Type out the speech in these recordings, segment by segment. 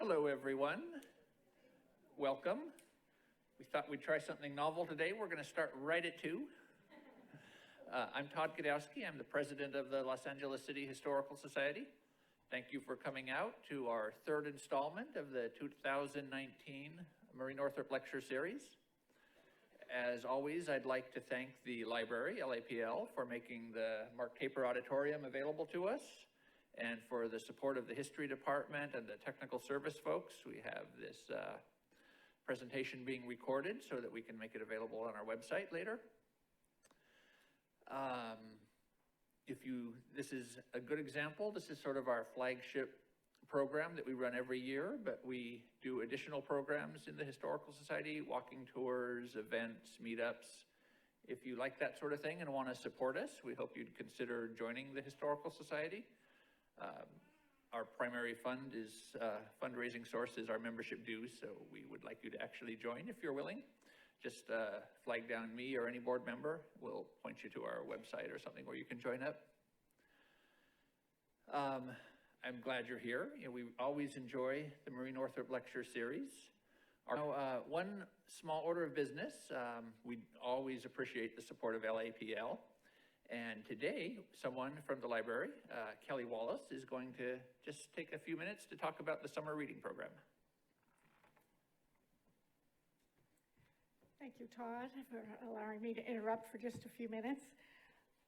Hello, everyone. Welcome. We thought we'd try something novel today. We're going to start right at 2. I'm Todd Godowski. I'm the president of the Los Angeles City Historical Society. Thank you for coming out to our 3rd installment of the 2019 Marie Northrop Lecture Series. As always, I'd like to thank the library, LAPL, for making the Mark Taper Auditorium available to us, and for the support of the History Department and the technical service folks. We have this presentation being recorded so that we can make it available on our website later. This is a good example. This is sort of our flagship program that we run every year, but we do additional programs in the Historical Society, walking tours, events, meetups. If you like that sort of thing and want to support us, we hope you'd consider joining the Historical Society. Our primary fundraising source is our membership dues, so we would like you to actually join if you're willing. Just flag down me or any board member. We'll point you to our website or something where you can join up. I'm glad you're here. We always enjoy the Marie Northrop Lecture Series. One small order of business, we always appreciate the support of LAPL. And today, someone from the library, Kelly Wallace, is going to just take a few minutes to talk about the summer reading program. Thank you, Todd, for allowing me to interrupt for just a few minutes.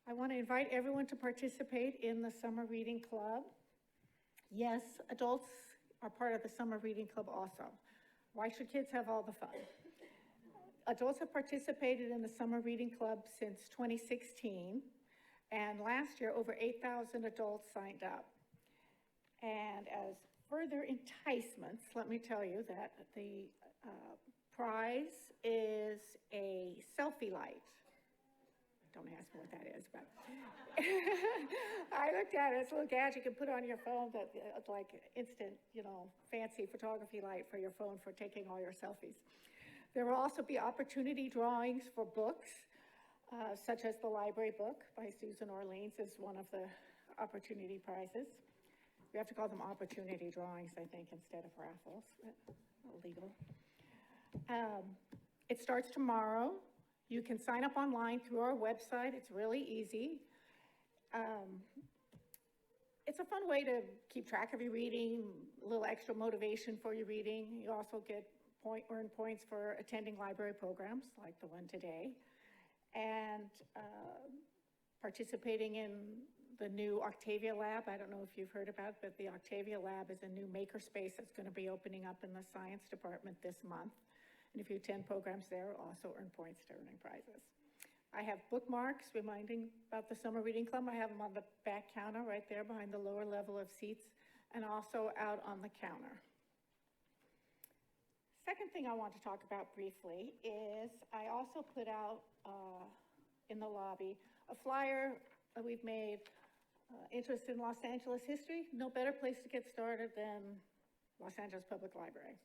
I want to invite everyone to participate in the Summer Reading Club. Yes, adults are part of the Summer Reading Club also. Why should kids have all the fun? Adults have participated in the Summer Reading Club since 2016, and last year over 8,000 adults signed up. And as further enticements, let me tell you that the prize is a selfie light. Don't ask me what that is, but I looked at it. It's a little gadget you can put on your phone that like instant, fancy photography light for your phone for taking all your selfies. There will also be opportunity drawings for books, such as the library book by Susan Orleans is one of the opportunity prizes. We have to call them opportunity drawings, I think, instead of raffles, but illegal. It starts tomorrow. You can sign up online through our website. It's really easy. It's a fun way to keep track of your reading, a little extra motivation for your reading. You also get earn points for attending library programs like the one today, and participating in the new Octavia Lab. I don't know if you've heard about it, but the Octavia Lab is a new makerspace that's going to be opening up in the science department this month. And if you attend programs there, also earn points to earning prizes. I have bookmarks reminding about the Summer Reading Club. I have them on the back counter right there behind the lower level of seats, and also out on the counter. Second thing I want to talk about briefly is I also put out in the lobby a flyer that we've made, interest in Los Angeles history. No better place to get started than Los Angeles Public Library.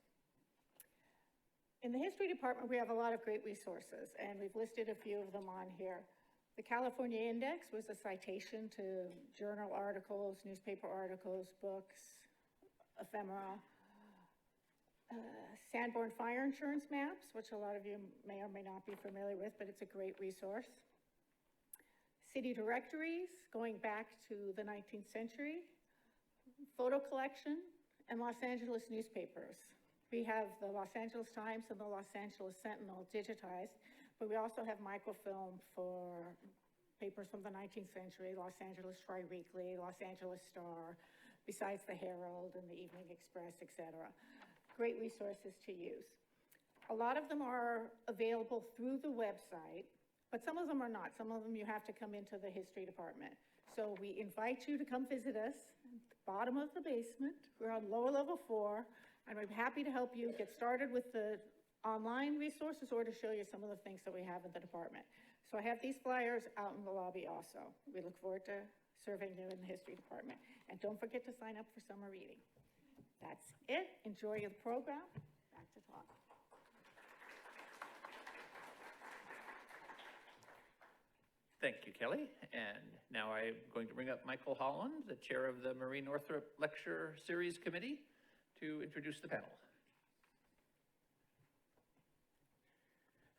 In the history department, we have a lot of great resources, and we've listed a few of them on here. The California Index was a citation to journal articles, newspaper articles, books, ephemera. Sanborn Fire Insurance Maps, which a lot of you may or may not be familiar with, but it's a great resource. City directories, going back to the 19th century. Photo collection, and Los Angeles newspapers. We have the Los Angeles Times and the Los Angeles Sentinel digitized, but we also have microfilm for papers from the 19th century, Los Angeles Tri-Weekly, Los Angeles Star, besides the Herald and the Evening Express, etc. Great resources to use. A lot of them are available through the website, but some of them are not. Some of them you have to come into the history department. So we invite you to come visit us at the bottom of the basement. We're on lower level 4, and we're happy to help you get started with the online resources or to show you some of the things that we have in the department. So I have these flyers out in the lobby also. We look forward to serving you in the history department. And don't forget to sign up for summer reading. That's it. Enjoy the program. Back to Todd. Thank you, Kelly. And now I'm going to bring up Michael Holland, the chair of the Marie Northrop Lecture Series Committee, to introduce the panel.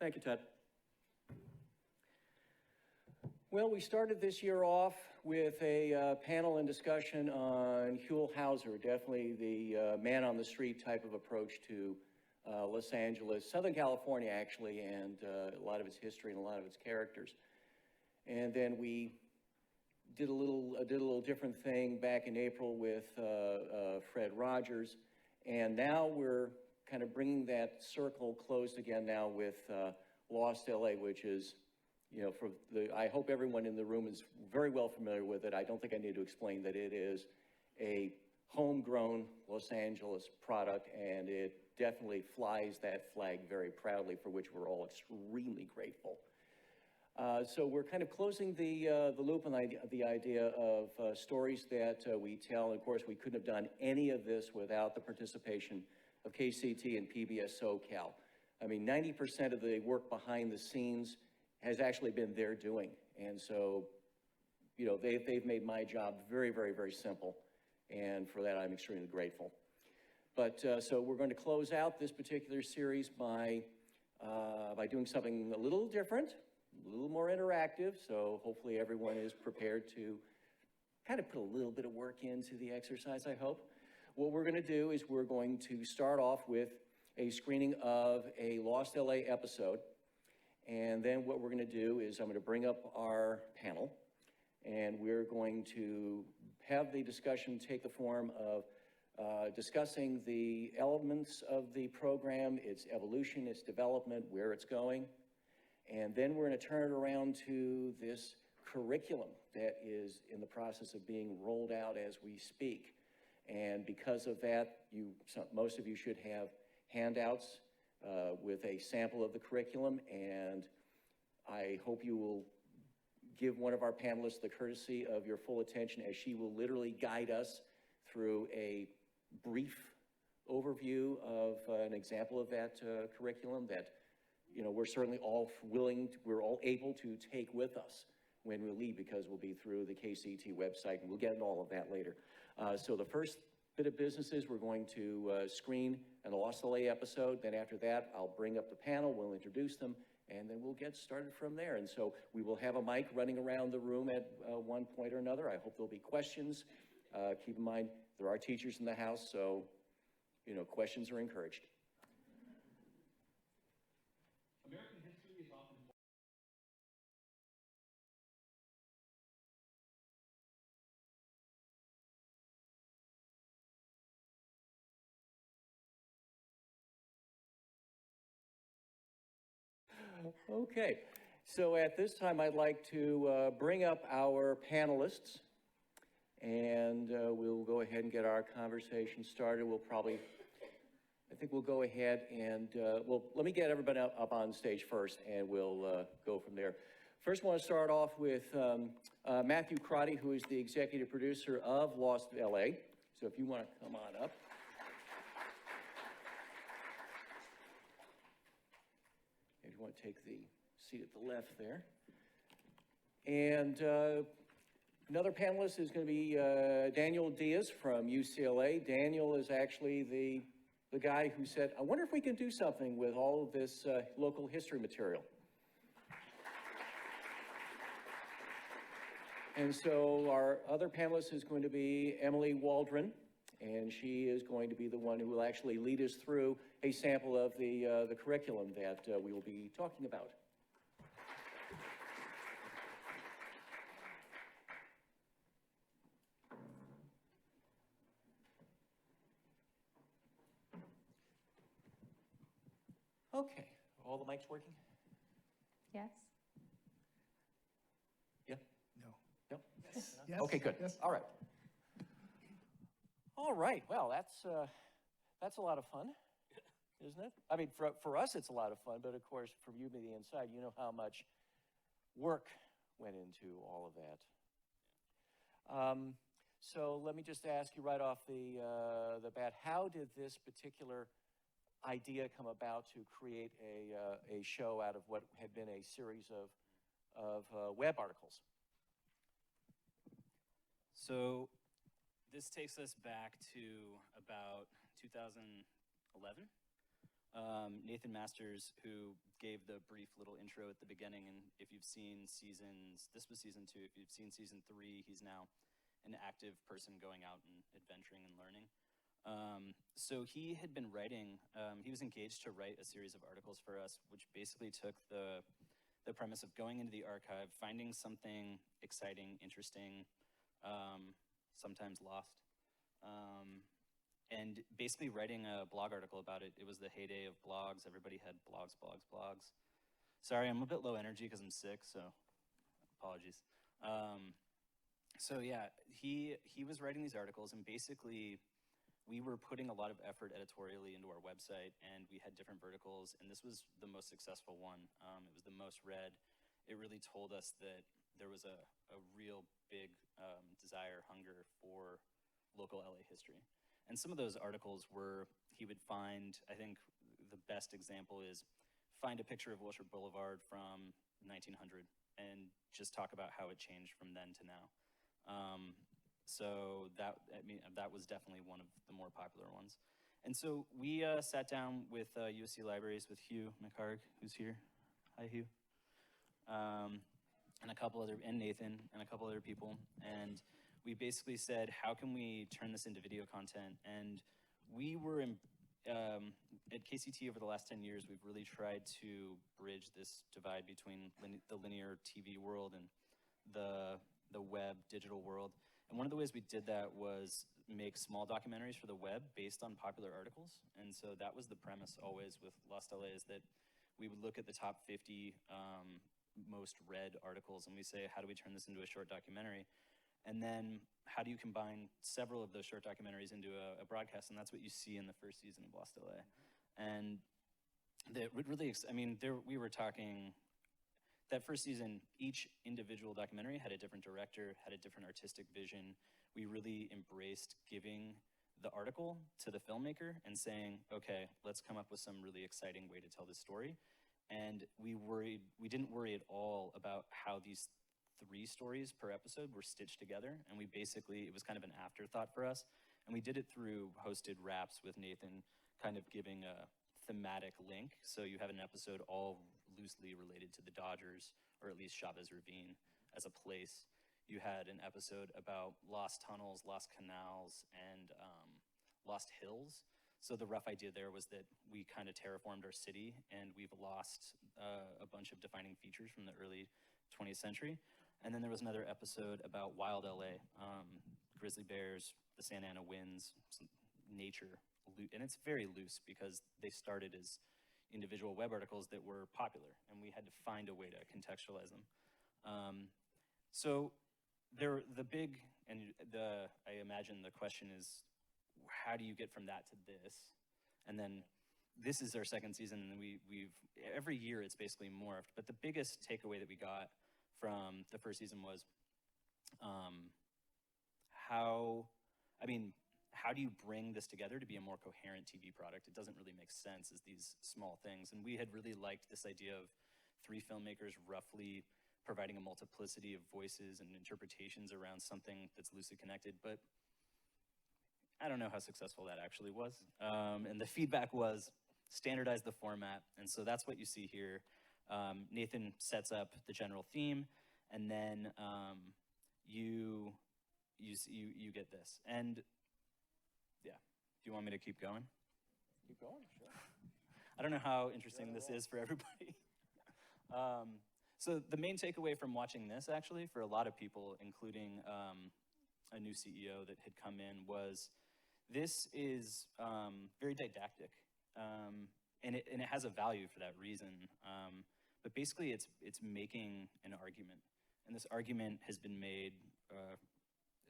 Thank you, Ted. Well, we started this year off with a panel and discussion on Huell Hauser, definitely the man on the street type of approach to Los Angeles, Southern California actually, and a lot of its history and a lot of its characters. And then we did a little different thing back in April with Fred Rogers, and now we're kind of bringing that circle closed again now with Lost LA, which is, you know, I hope everyone in the room is very well familiar with it. I don't think I need to explain that it is a homegrown Los Angeles product, and it definitely flies that flag very proudly, for which we're all extremely grateful. So we're kind of closing the loop on the idea of stories that we tell. And of course, we couldn't have done any of this without the participation of KCT and PBS SoCal. I mean, 90% of the work behind the scenes has actually been their doing. And so, you know, they've made my job very, very, very simple. And for that, I'm extremely grateful. But so we're going to close out this particular series by doing something a little different, a little more interactive. So hopefully everyone is prepared to kind of put a little bit of work into the exercise, I hope. What we're going to do is we're going to start off with a screening of a Lost LA episode. And then what we're going to do is I'm going to bring up our panel, and we're going to have the discussion take the form of discussing the elements of the program, its evolution, its development, where it's going. And then we're going to turn it around to this curriculum that is in the process of being rolled out as we speak. And because of that, most of you should have handouts with a sample of the curriculum, and I hope you will give one of our panelists the courtesy of your full attention, as she will literally guide us through a brief overview of an example of that curriculum that, you know, we're certainly all we're all able to take with us when we leave, because we'll be through the KCT website, and we'll get into all of that later. So the first bit of business is we're going to screen an Lost LA episode. Then after that, I'll bring up the panel, we'll introduce them, and then we'll get started from there. And so we will have a mic running around the room at one point or another. I hope there'll be questions. Keep in mind, there are teachers in the house, so, you know, questions are encouraged. American history is often Okay, so at this time, I'd like to bring up our panelists, and we'll go ahead and get our conversation started. I think we'll go ahead and, well, let me get everybody up on stage first, and we'll go from there. First, I want to start off with Matthew Crotty, who is the executive producer of Lost LA. So if you want to come on up. If you want to take the seat at the left there. And another panelist is going to be Daniel Diaz from UCLA. Daniel is actually the guy who said, I wonder if we can do something with all of this local history material. And so our other panelist is going to be Emily Waldron, and she is going to be the one who will actually lead us through a sample of the curriculum that we will be talking about. Okay, all the mics working? Yes. Yeah? no. No? Yes. Okay, good. Yes. All right. All right. Well, that's a lot of fun, isn't it? I mean, for us, it's a lot of fun, but of course, from you being inside, you know how much work went into all of that. So let me just ask you right off the bat, how did this particular idea come about to create a show out of what had been a series of web articles? So this takes us back to about 2011. Nathan Masters, who gave the brief little intro at the beginning, and if you've seen this was season 2, if you've seen season 3, he's now an active person going out and adventuring and learning. So he had been writing, he was engaged to write a series of articles for us, which basically took the premise of going into the archive, finding something exciting, interesting, sometimes lost, and basically writing a blog article about it. It was the heyday of blogs. Everybody had blogs. Sorry, I'm a bit low energy because I'm sick, so apologies. So yeah, he was writing these articles, and basically we were putting a lot of effort editorially into our website, and we had different verticals, and this was the most successful one. It was the most read. It really told us that there was a real big desire, hunger for local LA history. And some of those articles were, he would find, I think the best example is, find a picture of Wilshire Boulevard from 1900 and just talk about how it changed from then to now. So that was definitely one of the more popular ones. And so we sat down with USC Libraries with Hugh McHarg, who's here. Hi, Hugh. And a couple other, and Nathan, and a couple other people. And we basically said, how can we turn this into video content? And we were at KCT over the last 10 years, we've really tried to bridge this divide between the linear TV world and the web digital world. And one of the ways we did that was make small documentaries for the web based on popular articles. And so that was the premise always with Lost LA, is that we would look at the top 50 most read articles, and we say, how do we turn this into a short documentary? And then how do you combine several of those short documentaries into a broadcast? And that's what you see in the first season of Lost LA. And we were talking, that first season, each individual documentary had a different director, had a different artistic vision. We really embraced giving the article to the filmmaker and saying, okay, let's come up with some really exciting way to tell this story. And we didn't worry at all about how these 3 stories per episode were stitched together. And we basically, it was kind of an afterthought for us. And we did it through hosted wraps with Nathan, kind of giving a thematic link. So you have an episode all loosely related to the Dodgers, or at least Chavez Ravine as a place. You had an episode about lost tunnels, lost canals, and lost hills. So the rough idea there was that we kind of terraformed our city, and we've lost a bunch of defining features from the early 20th century. And then there was another episode about wild LA, grizzly bears, the Santa Ana winds, some nature. And it's very loose because they started as individual web articles that were popular, and we had to find a way to contextualize them. So I imagine the question is, how do you get from that to this? And then this is our second season, and we've every year it's basically morphed. But the biggest takeaway that we got from the first season was how do you bring this together to be a more coherent TV product? It doesn't really make sense as these small things. And we had really liked this idea of 3 filmmakers roughly providing a multiplicity of voices and interpretations around something that's loosely connected. But I don't know how successful that actually was. And the feedback was standardize the format. And so that's what you see here. Nathan sets up the general theme, and then you get this. And yeah, do you want me to keep going? Keep going, sure. I don't know how interesting this is for everybody. So the main takeaway from watching this, actually, for a lot of people, including a new CEO that had come in, was this is very didactic, and it has a value for that reason. But basically, it's making an argument, and this argument has been made.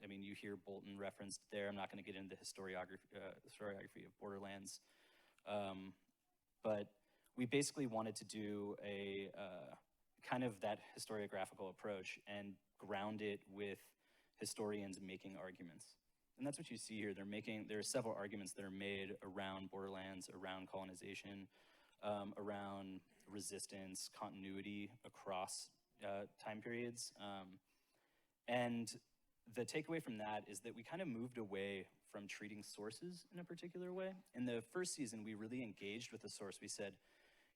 You hear Bolton referenced there. I'm not going to get into the historiography of Borderlands, but we basically wanted to do a kind of that historiographical approach and ground it with historians making arguments. And that's what you see here. There are several arguments that are made around Borderlands, around colonization, around resistance, continuity across time periods. And the takeaway from that is that we kind of moved away from treating sources in a particular way. In the first season, we really engaged with the source. We said,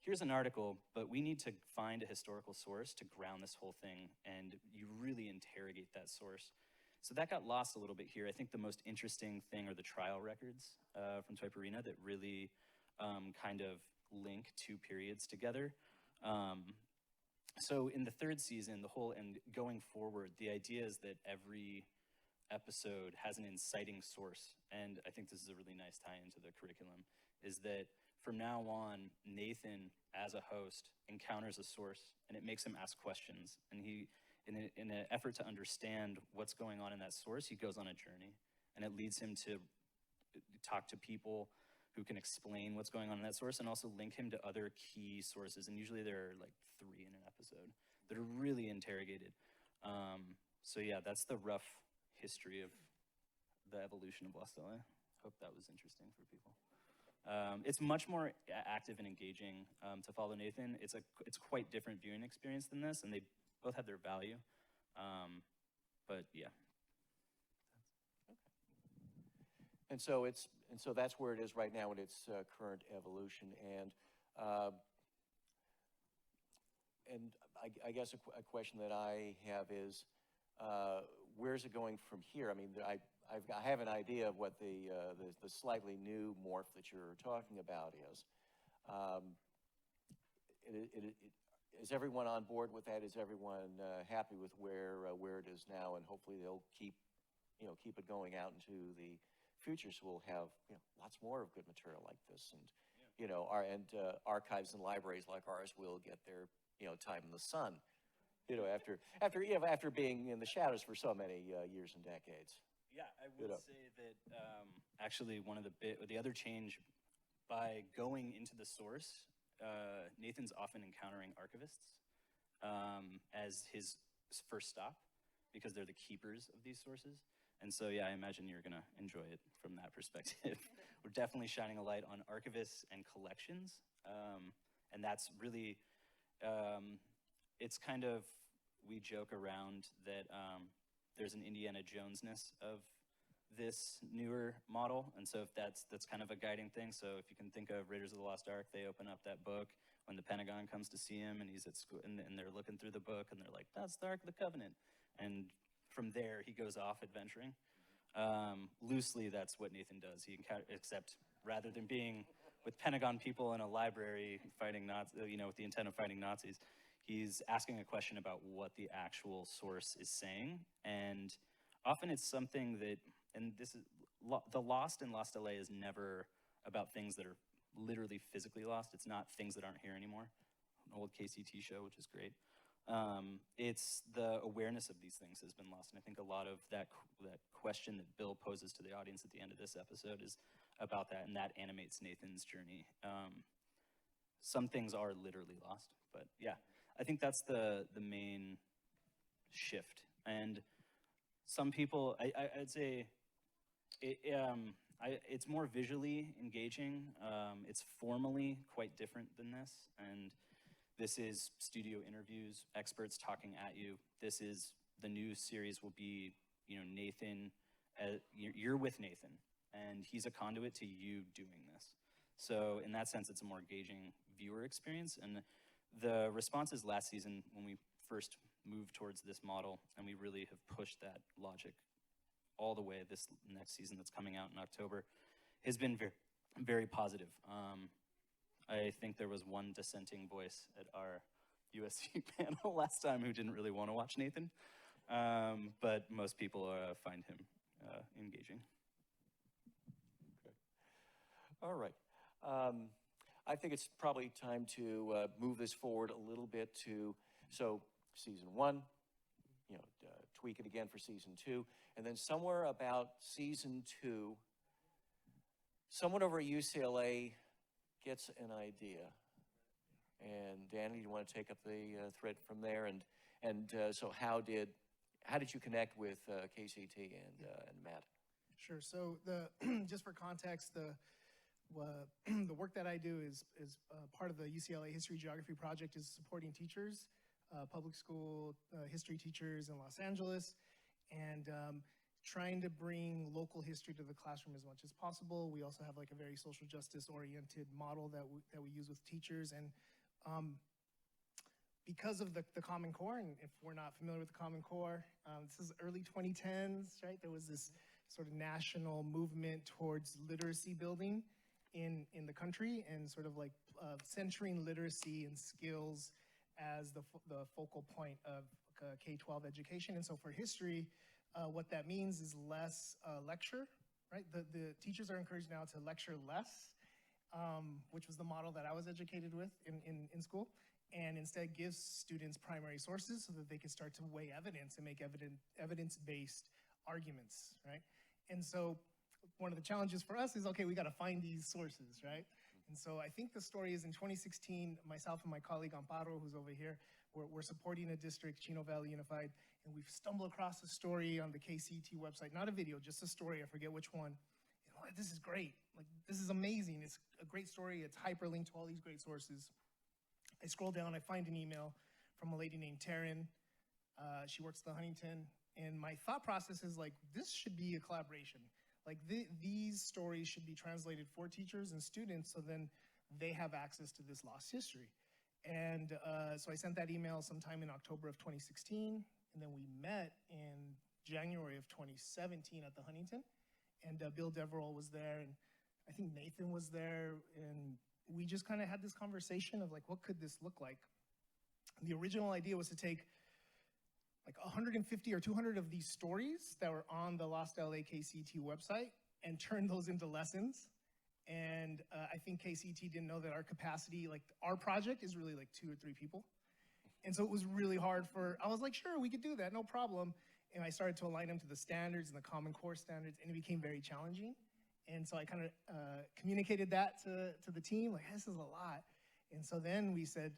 here's an article, but we need to find a historical source to ground this whole thing, and you really interrogate that source. So that got lost a little bit here. I think the most interesting thing are the trial records from Type Arena that really kind of link two periods together. So in the third season, and going forward, the idea is that every episode has an inciting source, and I think this is a really nice tie into the curriculum, is that from now on, Nathan, as a host, encounters a source, and it makes him ask questions, and he, in an effort to understand what's going on in that source, he goes on a journey, and it leads him to talk to people who can explain what's going on in that source and also link him to other key sources, and usually there are like 3 in an episode that are really interrogated. So yeah, that's the rough history of the evolution of Lost LA. Hope that was interesting for people. It's much more active and engaging to follow Nathan. It's quite different viewing experience than this, and they both have their value. But yeah. And so that's where it is right now in its current evolution. And I guess a question that I have is, where's it going from here? I mean, I have an idea of what the slightly new morph that you're talking about is. Is everyone on board with that? Is everyone happy with where it is now? And hopefully they'll keep it going out into the future, so we'll have lots more of good material like this, and archives and libraries like ours will get their time in the sun, after being in the shadows for so many years and decades. Yeah, I would say that actually the other change, by going into the source, Nathan's often encountering archivists as his first stop, because they're the keepers of these sources. And so, yeah, I imagine you're gonna enjoy it from that perspective. We're definitely shining a light on archivists and collections. And that's really, it's kind of, we joke around that there's an Indiana Jones-ness of this newer model. And so if that's kind of a guiding thing. So if you can think of Raiders of the Lost Ark, they open up that book when the Pentagon comes to see him, and he's at school, and they're looking through the book, and they're like, that's the Ark of the Covenant. And from there, he goes off adventuring. Loosely, that's what Nathan does. Except rather than being with Pentagon people in a library fighting Nazis, with the intent of fighting Nazis, he's asking a question about what the actual source is saying. And often it's something that, and this is, the Lost in Lost LA is never about things that are literally physically lost. It's not things that aren't here anymore. An old KCT show, which is great. It's the awareness of these things has been lost. And I think a lot of that question that Bill poses to the audience at the end of this episode is about that, and that animates Nathan's journey. Some things are literally lost, but yeah, I think that's the main shift. And some people, I'd say, it's more visually engaging. It's formally quite different than this, and this is studio interviews, experts talking at you. This is, the new series will be, Nathan, you're with Nathan, and he's a conduit to you doing this. So in that sense, it's a more engaging viewer experience. And the responses last season, when we first moved towards this model, and we really have pushed that logic all the way this next season that's coming out in October, has been very, very positive. I think there was one dissenting voice at our USC panel last time who didn't really want to watch Nathan, but most people find him engaging. Okay. All right. I think it's probably time to move this forward a little bit so season 1, tweak it again for season 2, and then somewhere about season 2, someone over at UCLA gets an idea. And Danny, you want to take up the thread from there? And so how did you connect with KCT and Matt? Sure. So just for context, the work that I do is part of the UCLA History Geography Project, is supporting teachers, public school history teachers in Los Angeles, and trying to bring local history to the classroom as much as possible. We also have like a very social justice oriented model that we use with teachers. And because of the Common Core, and if we're not familiar with the Common Core, this is early 2010s, right? There was this sort of national movement towards literacy building in the country, and sort of like centering literacy and skills as the focal point of K-12 education. And so for history, what that means is less lecture, right? The teachers are encouraged now to lecture less, which was the model that I was educated with in school, and instead gives students primary sources so that they can start to weigh evidence and make evidence-based arguments, right? And so one of the challenges for us is, okay, we gotta find these sources, right? And so I think the story is in 2016, myself and my colleague Amparo, who's over here, we're supporting a district, Chino Valley Unified, and we've stumbled across a story on the KCT website, not a video, just a story, I forget which one. You know, this is great, like this is amazing, it's a great story, it's hyperlinked to all these great sources. I scroll down, I find an email from a lady named Taryn. She works at the Huntington, and my thought process is like, this should be a collaboration. Like these stories should be translated for teachers and students, so then they have access to this lost history. And so I sent that email sometime in October of 2016, and then we met in January of 2017 at the Huntington, and Bill Deverell was there, and I think Nathan was there, and we just kind of had this conversation of like, what could this look like? The original idea was to take like 150 or 200 of these stories that were on the Lost LA KCT website and turn those into lessons. And I think KCT didn't know that our capacity, like our project is really like 2 or 3 people. And so it was really hard I was like, sure, we could do that, no problem. And I started to align them to the standards and the Common Core standards, and it became very challenging. And so I kind of communicated that to the team, like, this is a lot. And so then we said,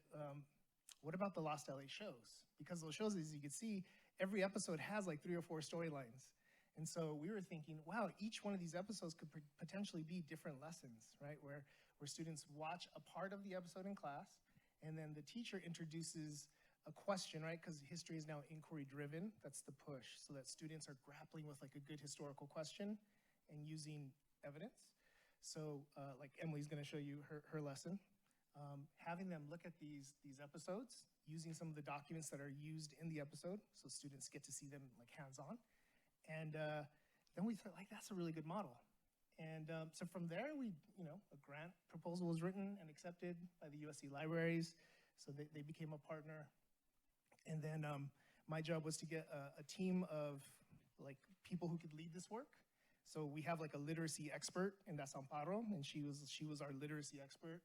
what about the Lost LA shows? Because those shows, as you can see, every episode has like 3 or 4 storylines. And so we were thinking, wow, each one of these episodes could potentially be different lessons, right? Where students watch a part of the episode in class, and then the teacher introduces a question, right? Because history is now inquiry driven, that's the push, so that students are grappling with like a good historical question and using evidence. So like Emily's gonna show you her lesson. Having them look at these episodes, using some of the documents that are used in the episode, so students get to see them like hands-on. And then we thought, like, that's a really good model. And so from there, a grant proposal was written and accepted by the USC Libraries, so they became a partner. And then my job was to get a team of like people who could lead this work. So we have like a literacy expert, and that's Amparo, and she was our literacy expert.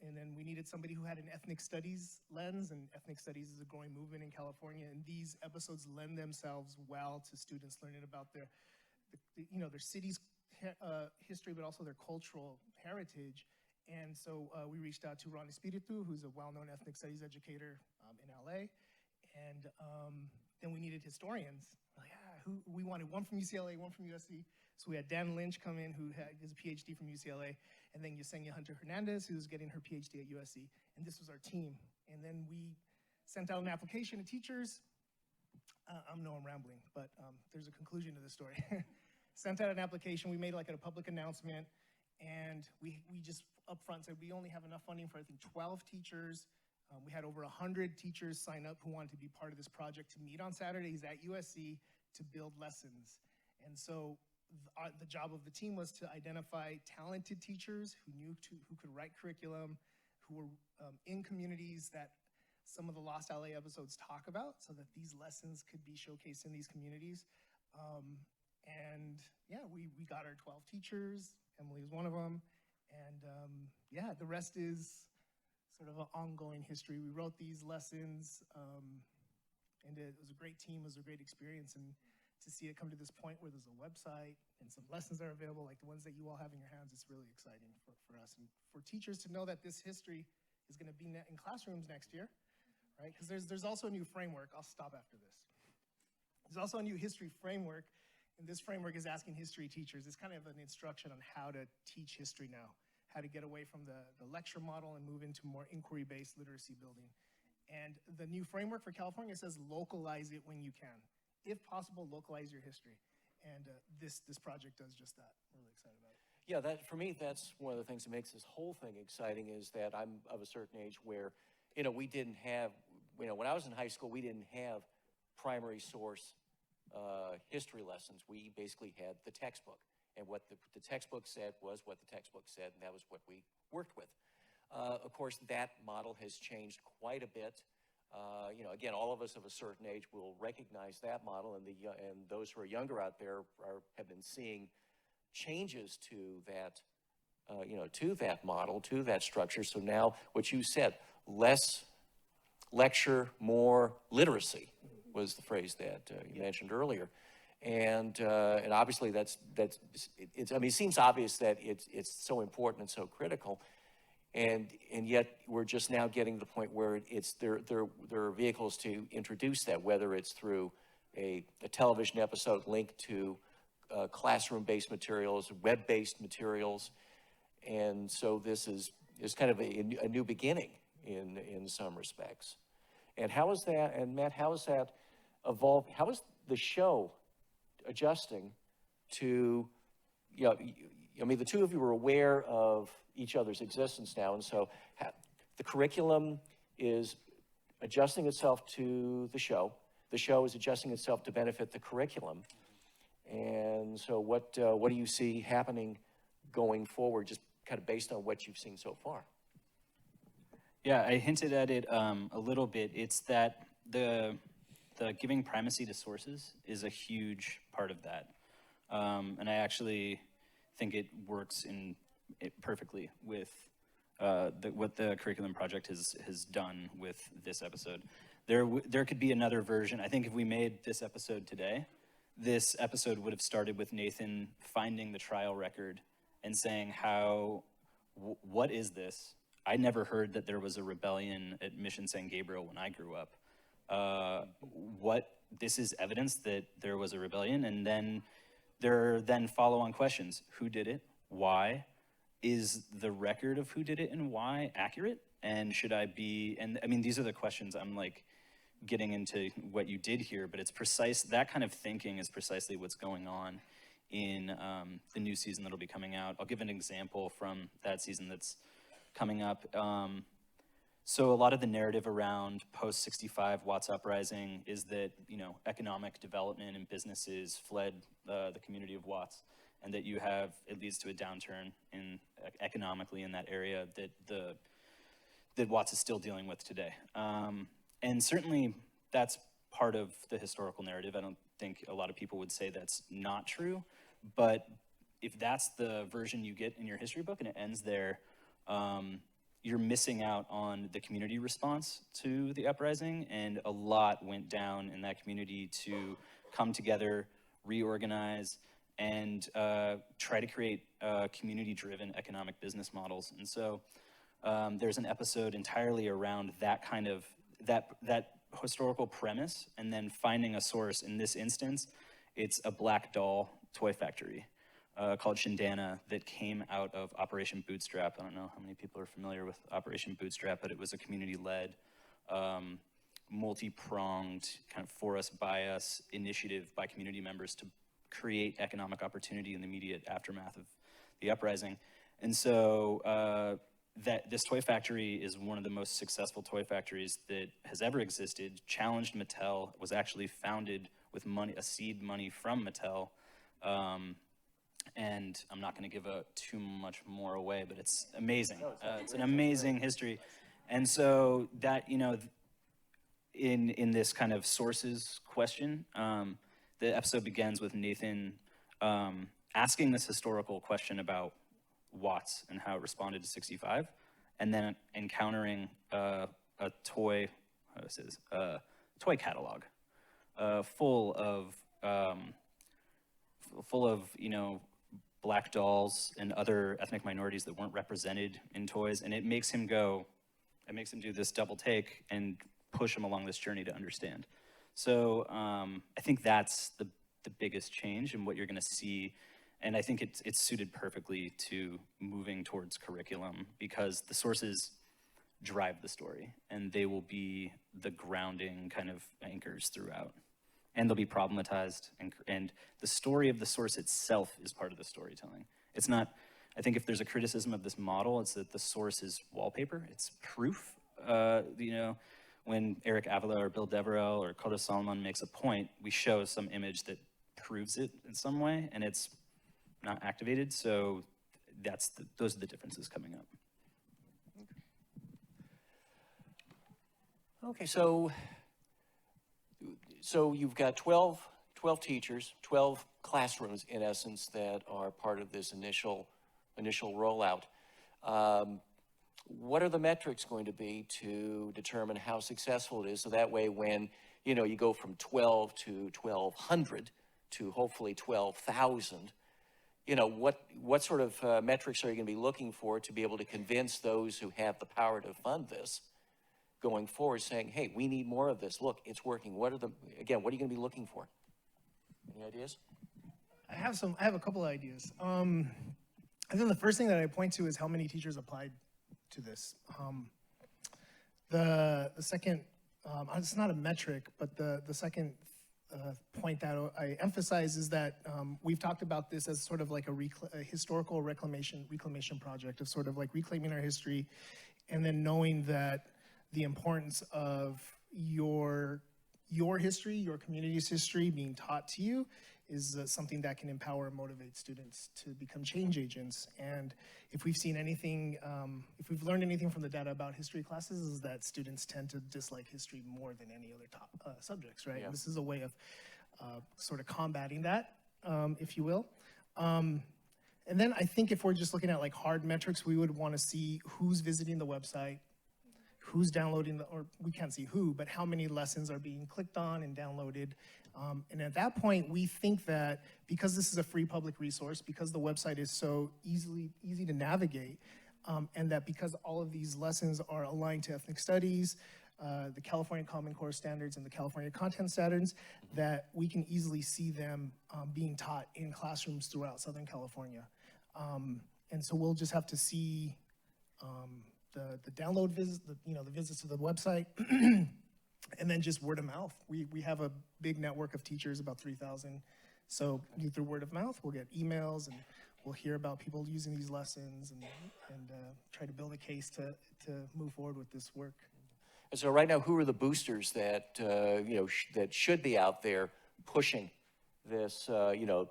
And then we needed somebody who had an ethnic studies lens, and ethnic studies is a growing movement in California, and these episodes lend themselves well to students learning about their city's history, but also their cultural heritage. And so we reached out to Ron Espiritu, who's a well-known ethnic studies educator in LA, and then we needed historians. Like, we wanted one from UCLA, one from USC. So we had Dan Lynch come in, who is a PhD from UCLA, and then Yesenia Hunter-Hernandez, who's getting her PhD at USC. And this was our team. And then we sent out an application to teachers. I know I'm rambling, but there's a conclusion to this story. Sent out an application, we made like a public announcement, and we just upfront said we only have enough funding for, I think, 12 teachers. We had over 100 teachers sign up who wanted to be part of this project, to meet on Saturdays at USC to build lessons. And so the job of the team was to identify talented teachers who could write curriculum, who were in communities that some of the Lost LA episodes talk about, so that these lessons could be showcased in these communities. And yeah, we got our 12 teachers. Emily is one of them. And yeah, the rest is sort of an ongoing history. We wrote these lessons, and it was a great team, it was a great experience. And to see it come to this point where there's a website and some lessons are available, like the ones that you all have in your hands, it's really exciting for us. And for teachers to know that this history is gonna be in classrooms next year, right? Because there's also a new framework. I'll stop after this. There's also a new history framework, and this framework is asking history teachers. It's kind of an instruction on how to teach history now, how to get away from the lecture model and move into more inquiry-based literacy building. And the new framework for California says localize it when you can. If possible, localize your history. And this project does just that. I'm really excited about it. Yeah, for me, that's one of the things that makes this whole thing exciting is that I'm of a certain age where, we didn't have, when I was in high school, we didn't have primary source history lessons. We basically had the textbook. And what the textbook said was what the textbook said, and that was what we worked with. Of course, that model has changed quite a bit. Again, all of us of a certain age will recognize that model, and those who are younger out there have been seeing changes to that, to that model, to that structure. So now, what you said, less lecture, more literacy was the phrase that you mentioned earlier. And obviously it seems obvious that it's so important and so critical. And yet we're just now getting to the point where there are vehicles to introduce that, whether it's through a television episode linked to classroom-based materials, web-based materials. And so this is kind of a new beginning in some respects. And how is that, and Matt, how is that evolved? How is the show adjusting to, the two of you are aware of each other's existence now, and so the curriculum is adjusting itself to the show is adjusting itself to benefit the curriculum. And so what do you see happening going forward, just kind of based on what you've seen so far? Yeah, I hinted at it a little bit. It's that the giving primacy to sources is a huge part of that. And I actually think it works perfectly with what the curriculum project has done with this episode. There could be another version. I think if we made this episode today, this episode would have started with Nathan finding the trial record and saying what is this? I never heard that there was a rebellion at Mission San Gabriel when I grew up. This is evidence that there was a rebellion, and then there are follow-on questions. Who did it? Why? Is the record of who did it and why accurate? And should I be, and I mean, these are the questions I'm like getting into what you did here, but it's that kind of thinking is precisely what's going on in the new season that'll be coming out. I'll give an example from that season that's coming up. So a lot of the narrative around post-65 Watts Uprising is that, economic development and businesses fled the community of Watts, and that it leads to a downturn economically in that area that Watts is still dealing with today. And certainly that's part of the historical narrative. I don't think a lot of people would say that's not true, but if that's the version you get in your history book and it ends there, you're missing out on the community response to the uprising, and a lot went down in that community to come together, reorganize, and try to create community-driven economic business models. And so there's an episode entirely around that kind of, that historical premise, and then finding a source. In this instance, it's a black doll toy factory called Shindana that came out of Operation Bootstrap. I don't know how many people are familiar with Operation Bootstrap, but it was a community-led, multi-pronged, kind of for us, by us initiative by community members to create economic opportunity in the immediate aftermath of the uprising. And so this toy factory is one of the most successful toy factories that has ever existed, challenged Mattel, was actually founded with money, a seed money from Mattel. And I'm not going to give too much more away, but it's amazing. It's an amazing history. And so that, in this kind of sources question, the episode begins with Nathan asking this historical question about Watts and how it responded to 65, and then encountering a toy catalog full of Black dolls and other ethnic minorities that weren't represented in toys, and it makes him do this double take and push him along this journey to understand. So I think that's the biggest change in what you're going to see, and I think it's suited perfectly to moving towards curriculum, because the sources drive the story, and they will be the grounding kind of anchors throughout. and they'll be problematized, and the story of the source itself is part of the storytelling. It's not, I think if there's a criticism of this model, it's that the source is wallpaper, it's proof. You know, when Eric Avila or Bill Deverell or Koda Solomon makes a point, we show some image that proves it in some way, and it's not activated, so those are the differences coming up. Okay, so you've got 12 teachers, 12 classrooms in essence that are part of this initial rollout. What are the metrics going to be to determine how successful it is? So that way when, you know, you go from 12 to 1,200 to hopefully 12,000, you know, what sort of metrics are you going to be looking for to be able to convince those who have the power to fund this going forward, saying, hey, we need more of this. Look, it's working. What are you going to be looking for? Any ideas? I have a couple of ideas. I think the first thing that I point to is how many teachers applied to this. The second, it's not a metric, but the second point that I emphasize is that we've talked about this as sort of like a historical reclamation project of sort of like reclaiming our history, and then knowing that the importance of your history, your community's history being taught to you is something that can empower and motivate students to become change agents. And if we've seen anything, if we've learned anything from the data about history classes, is that students tend to dislike history more than any other top subjects, right? Yeah. This is a way of sort of combating that, if you will. And then I think if we're just looking at like hard metrics, we would want to see who's visiting the website, who's downloading, or we can't see who, but how many lessons are being clicked on and downloaded. And at that point, we think that because this is a free public resource, because the website is so easy to navigate, and that because all of these lessons are aligned to ethnic studies, the California Common Core standards and the California content standards, that we can easily see them being taught in classrooms throughout Southern California. And so we'll just have to see the download visits, the visits to the website, and then just word of mouth. We have a big network of teachers, about 3,000. So through word of mouth, we'll get emails and we'll hear about people using these lessons and try to build a case to move forward with this work. And so right now, who are the boosters that, that should be out there pushing this,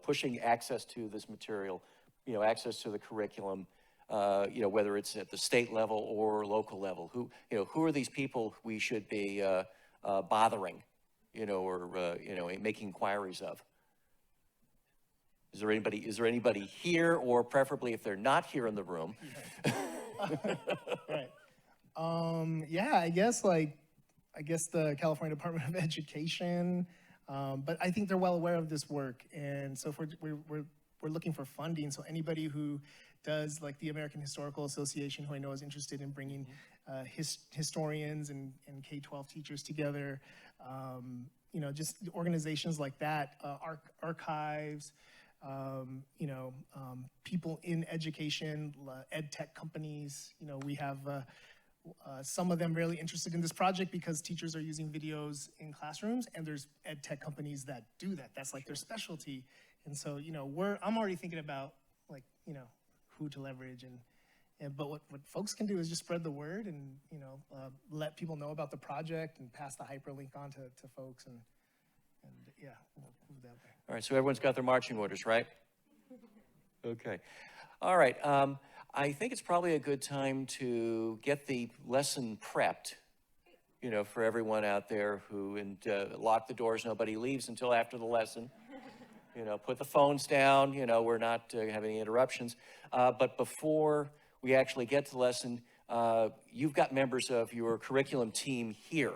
pushing access to this material, access to the curriculum, whether it's at the state level or local level? Who are these people we should be bothering, or making inquiries of? Is there anybody here, or preferably if they're not here in the room? Right. Yeah, I guess the California Department of Education, but I think they're well aware of this work, and so if we're looking for funding. So anybody who does, like the American Historical Association, who I know is interested in bringing historians and K-12 teachers together, just organizations like that, archives, people in education, ed tech companies. We have some of them really interested in this project because teachers are using videos in classrooms, and there's ed tech companies that do that. That's like their specialty. And so, I'm already thinking about who to leverage, but what folks can do is just spread the word and, let people know about the project and pass the hyperlink on to folks and yeah, we'll move that way. All right, so everyone's got their marching orders, right? Okay. All right, I think it's probably a good time to get the lesson prepped, for everyone out there and lock the doors, nobody leaves until after the lesson. Put the phones down, we're not having any interruptions. But before we actually get to the lesson, you've got members of your curriculum team here.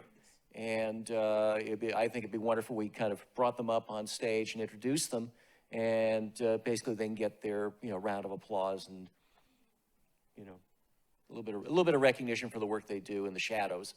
And I think it'd be wonderful we kind of brought them up on stage and introduced them, and basically they can get their round of applause and a little bit of recognition for the work they do in the shadows.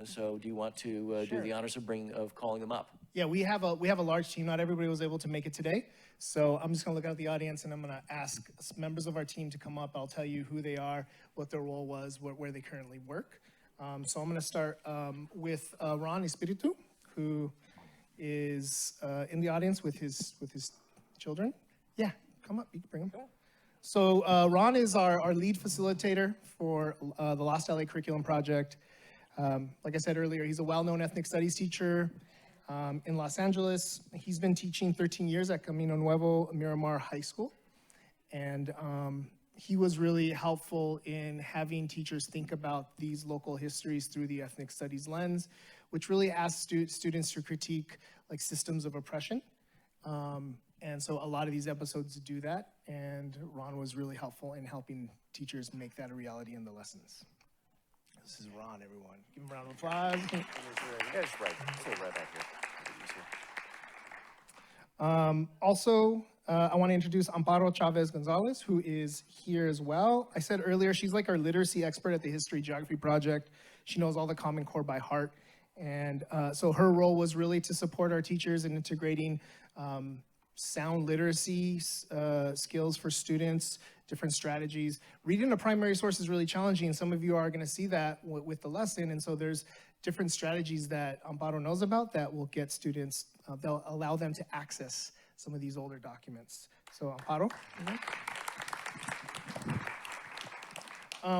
So do you want to Sure. do the honors of calling them up? Yeah, we have a large team. Not everybody was able to make it today. So I'm just gonna look out at the audience and I'm gonna ask members of our team to come up. I'll tell you who they are, what their role was, where they currently work. So I'm gonna start with Ron Espiritu, who is in the audience with his children. Yeah, come up, you can bring him. So Ron is our lead facilitator for the Lost LA Curriculum Project. Like I said earlier, he's a well-known ethnic studies teacher in Los Angeles. He's been teaching 13 years at Camino Nuevo Miramar High School. And he was really helpful in having teachers think about these local histories through the ethnic studies lens, which really asks students to critique like systems of oppression. And so a lot of these episodes do that, and Ron was really helpful in helping teachers make that a reality in the lessons. This is Ron, everyone. Give him a round of applause. That's right. Stay right back here. Also, I want to introduce Amparo Chavez Gonzalez, who is here as well. I said earlier, she's like our literacy expert at the History Geography Project. She knows all the Common Core by heart. And so her role was really to support our teachers in integrating sound literacy skills for students, different strategies. Reading a primary source is really challenging. Some of you are going to see that with the lesson. And so there's different strategies that Amparo knows about that will get students, they'll allow them to access some of these older documents. So Amparo.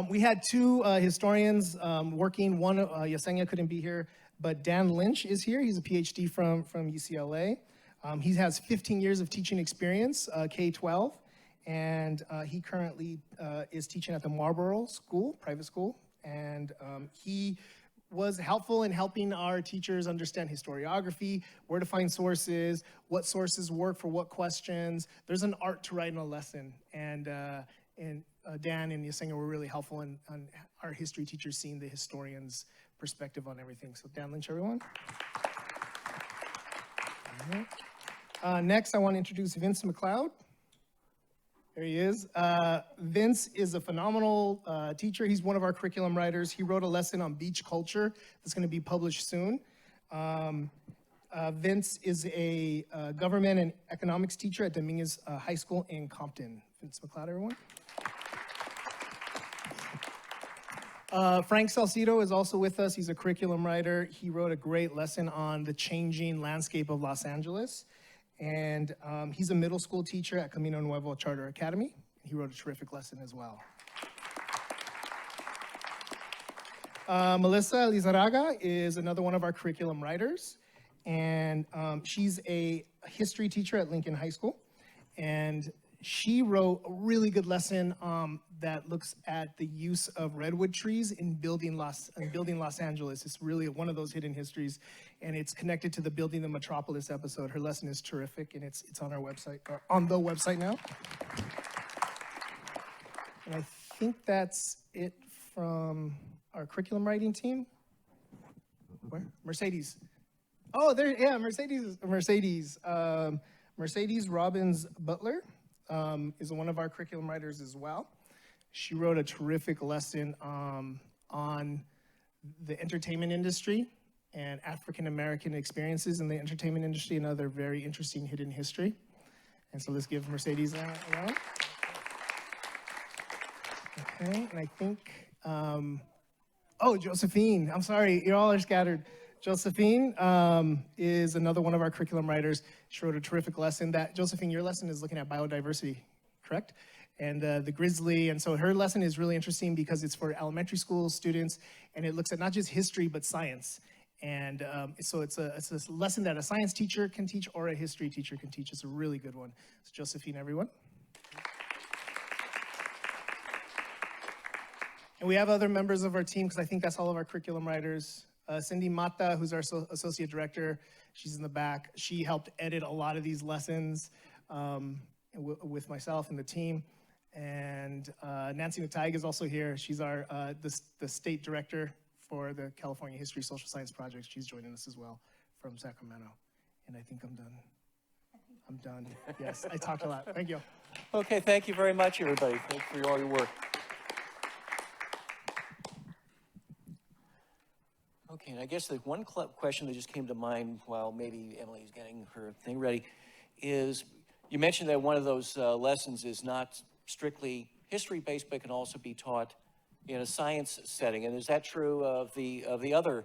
We had two historians working. One, Yesenia couldn't be here, but Dan Lynch is here. He's a PhD from UCLA. He has 15 years of teaching experience, K-12, and he currently is teaching at the Marlborough School, private school, and he was helpful in helping our teachers understand historiography, where to find sources, what sources work for what questions. There's an art to writing a lesson, and Dan and Yesenia were really helpful in our history teachers seeing the historian's perspective on everything. So Dan Lynch, everyone. Next, I want to introduce Vince McLeod. There he is. Vince is a phenomenal teacher. He's one of our curriculum writers. He wrote a lesson on beach culture that's going to be published soon. Vince is a government and economics teacher at Dominguez High School in Compton. Vince McLeod, everyone. Frank Salcido is also with us. He's a curriculum writer. He wrote a great lesson on the changing landscape of Los Angeles. And he's a middle school teacher at Camino Nuevo Charter Academy. He wrote a terrific lesson as well. Melissa Lizarraga is another one of our curriculum writers. And she's a history teacher at Lincoln High School. And she wrote a really good lesson that looks at the use of redwood trees in building Los Angeles. It's really one of those hidden histories, and it's connected to the Building the Metropolis episode. Her lesson is terrific, and it's on our website, or on the website now. And I think that's it from our curriculum writing team. Where? Mercedes. Oh, there, yeah, Mercedes. Mercedes Robbins Butler is one of our curriculum writers as well. She wrote a terrific lesson on the entertainment industry and African-American experiences in the entertainment industry, another very interesting hidden history. And so let's give Mercedes a round. Okay, and I think, oh, Josephine, I'm sorry, you all are scattered. Josephine is another one of our curriculum writers. She wrote a terrific lesson that, Josephine, your lesson is looking at biodiversity, correct? And the grizzly, and so her lesson is really interesting because it's for elementary school students, and it looks at not just history, but science. And so it's a lesson that a science teacher can teach or a history teacher can teach. It's a really good one. So Josephine, everyone. And we have other members of our team, because I think that's all of our curriculum writers. Cindy Mata, who's our associate director, she's in the back. She helped edit a lot of these lessons with myself and the team. And Nancy McTighe is also here. She's our the state director for the California History Social Science Project. She's joining us as well from Sacramento. And I think I'm done. I'm done. Yes, I talked a lot. Thank you. Okay, thank you very much, everybody. Thank you for all your work. Okay, and I guess the one question that just came to mind while maybe Emily's getting her thing ready is, you mentioned that one of those lessons is not strictly history-based, but can also be taught in a science setting. And is that true of the other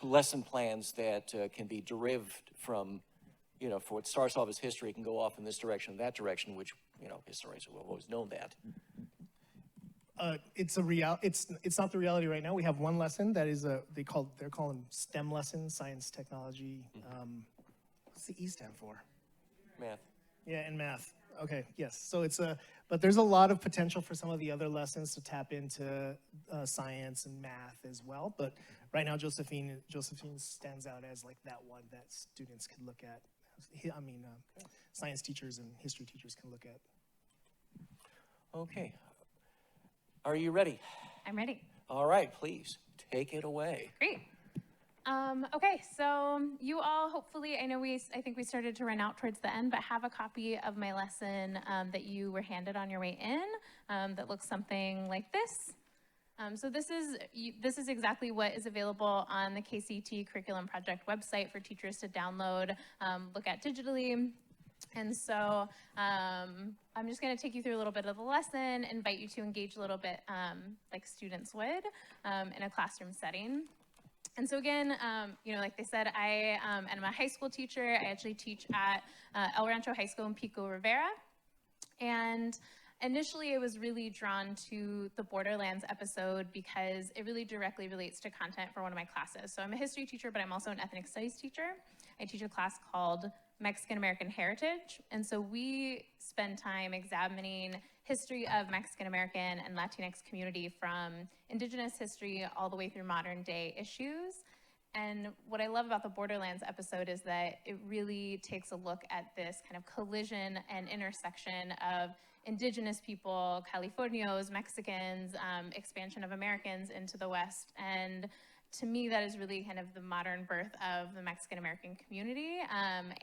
lesson plans that can be derived from, for what starts off as history, can go off in this direction, that direction, which, historians have always known that. It's not the reality right now. We have one lesson that is they're calling STEM lessons, science, technology. What's the E stand for? Math. Yeah, and math. Okay, yes. So but there's a lot of potential for some of the other lessons to tap into science and math as well. But right now, Josephine stands out as like that one that students can look at. Science teachers and history teachers can look at. Okay. Are you ready? I'm ready. All right, please take it away. Great. Okay, so you all hopefully, I think we started to run out towards the end, but have a copy of my lesson that you were handed on your way in that looks something like this. So this is exactly what is available on the KCT Curriculum Project website for teachers to download, look at digitally. And so I'm just going to take you through a little bit of the lesson, invite you to engage a little bit like students would in a classroom setting. And so again, like they said, I am a high school teacher. I actually teach at El Rancho High School in Pico Rivera. And initially, I was really drawn to the Borderlands episode because it really directly relates to content for one of my classes. So I'm a history teacher, but I'm also an ethnic studies teacher. I teach a class called Mexican American Heritage. And so we spend time examining history of Mexican American and Latinx community from indigenous history all the way through modern day issues. And what I love about the Borderlands episode is that it really takes a look at this kind of collision and intersection of indigenous people, Californios, Mexicans, expansion of Americans into the West. And to me, that is really kind of the modern birth of the Mexican American community,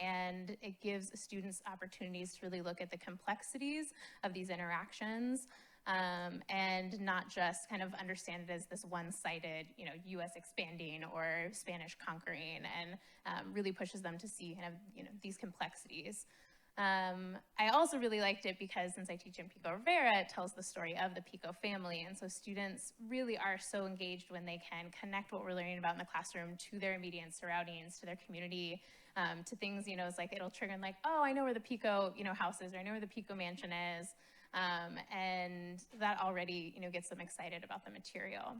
and it gives students opportunities to really look at the complexities of these interactions, and not just kind of understand it as this one-sided, U.S. expanding or Spanish conquering, and really pushes them to see kind of, these complexities. I also really liked it because since I teach in Pico Rivera, it tells the story of the Pico family. And so students really are so engaged when they can connect what we're learning about in the classroom to their immediate surroundings, to their community, to things, it's like it'll trigger like, oh, I know where the Pico, house is, or I know where the Pico mansion is. And that already, gets them excited about the material.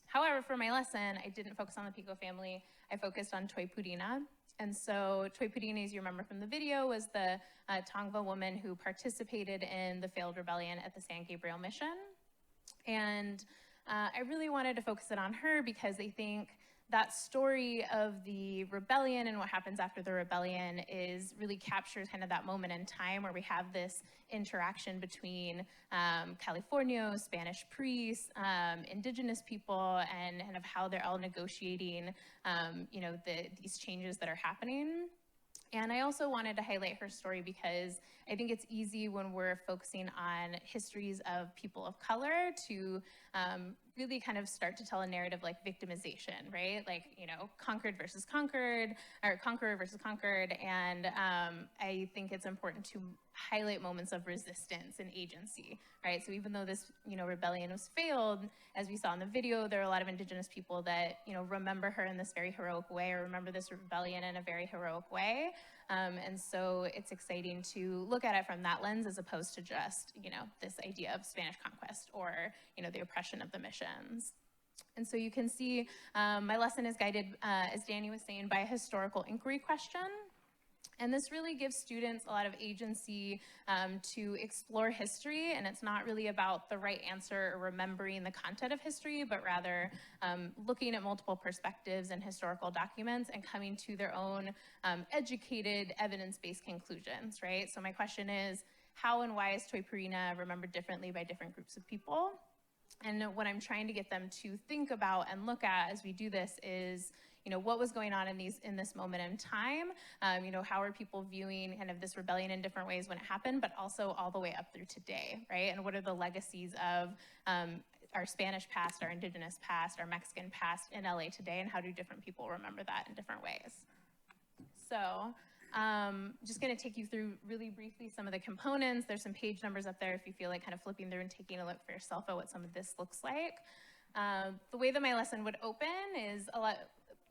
However, for my lesson, I didn't focus on the Pico family. I focused on Toy Purina. And so Toy Purina, as you remember from the video, was the Tongva woman who participated in the failed rebellion at the San Gabriel mission. And I really wanted to focus it on her because I think that story of the rebellion and what happens after the rebellion really captures kind of that moment in time where we have this interaction between Californios, Spanish priests, indigenous people, and kind of how they're all negotiating, these changes that are happening. And I also wanted to highlight her story because I think it's easy when we're focusing on histories of people of color to really kind of start to tell a narrative like victimization, right? Like, conquered versus conquered, or conqueror versus conquered. And I think it's important to highlight moments of resistance and agency, right? So even though this, rebellion was failed, as we saw in the video, there are a lot of indigenous people that, remember her in this very heroic way, or remember this rebellion in a very heroic way. And so it's exciting to look at it from that lens as opposed to just, this idea of Spanish conquest or, the oppression of the missions. And so you can see my lesson is guided, as Danny was saying, by a historical inquiry question. And this really gives students a lot of agency to explore history, and it's not really about the right answer or remembering the content of history, but rather looking at multiple perspectives and historical documents and coming to their own educated, evidence-based conclusions, right? So my question is, how and why is Toy Purina remembered differently by different groups of people? And what I'm trying to get them to think about and look at as we do this is, what was going on in this moment in time? How are people viewing kind of this rebellion in different ways when it happened, but also all the way up through today, right? And what are the legacies of our Spanish past, our indigenous past, our Mexican past in LA today, and how do different people remember that in different ways? So just gonna take you through really briefly some of the components. There's some page numbers up there if you feel like kind of flipping through and taking a look for yourself at what some of this looks like. The way that my lesson would open is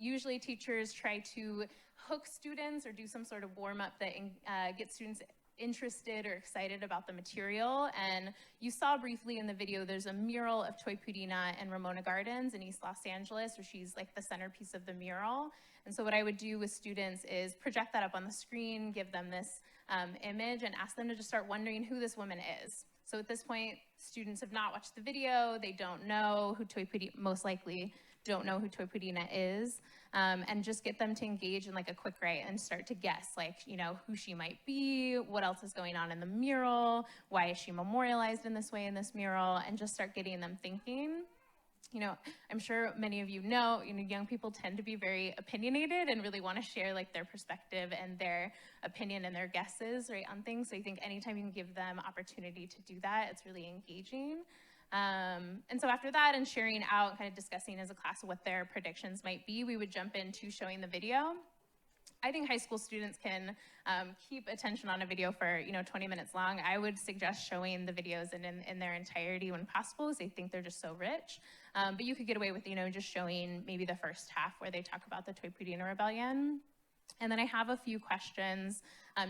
Usually teachers try to hook students or do some sort of warm-up that gets students interested or excited about the material. And you saw briefly in the video, there's a mural of Toy Pudina and Ramona Gardens in East Los Angeles, where she's like the centerpiece of the mural. And so what I would do with students is project that up on the screen, give them this image, and ask them to just start wondering who this woman is. So at this point, students have not watched the video, they don't know who Toy Pudina, most likely don't know who Toy Pudina is, and just get them to engage in like a quick write and start to guess, like, you know, who she might be, what else is going on in the mural, why is she memorialized in this way in this mural, and just start getting them thinking. You know, I'm sure many of you know, young people tend to be very opinionated and really want to share like their perspective and their opinion and their guesses, right, on things. So I think anytime you can give them opportunity to do that, it's really engaging. And so after that and sharing out, kind of discussing as a class what their predictions might be, we would jump into showing the video. I think high school students can keep attention on a video for 20 minutes long. I would suggest showing the videos in their entirety when possible, because I think they're just so rich. But you could get away with just showing maybe the first half where they talk about the Toy Pudina Rebellion. And then I have a few questions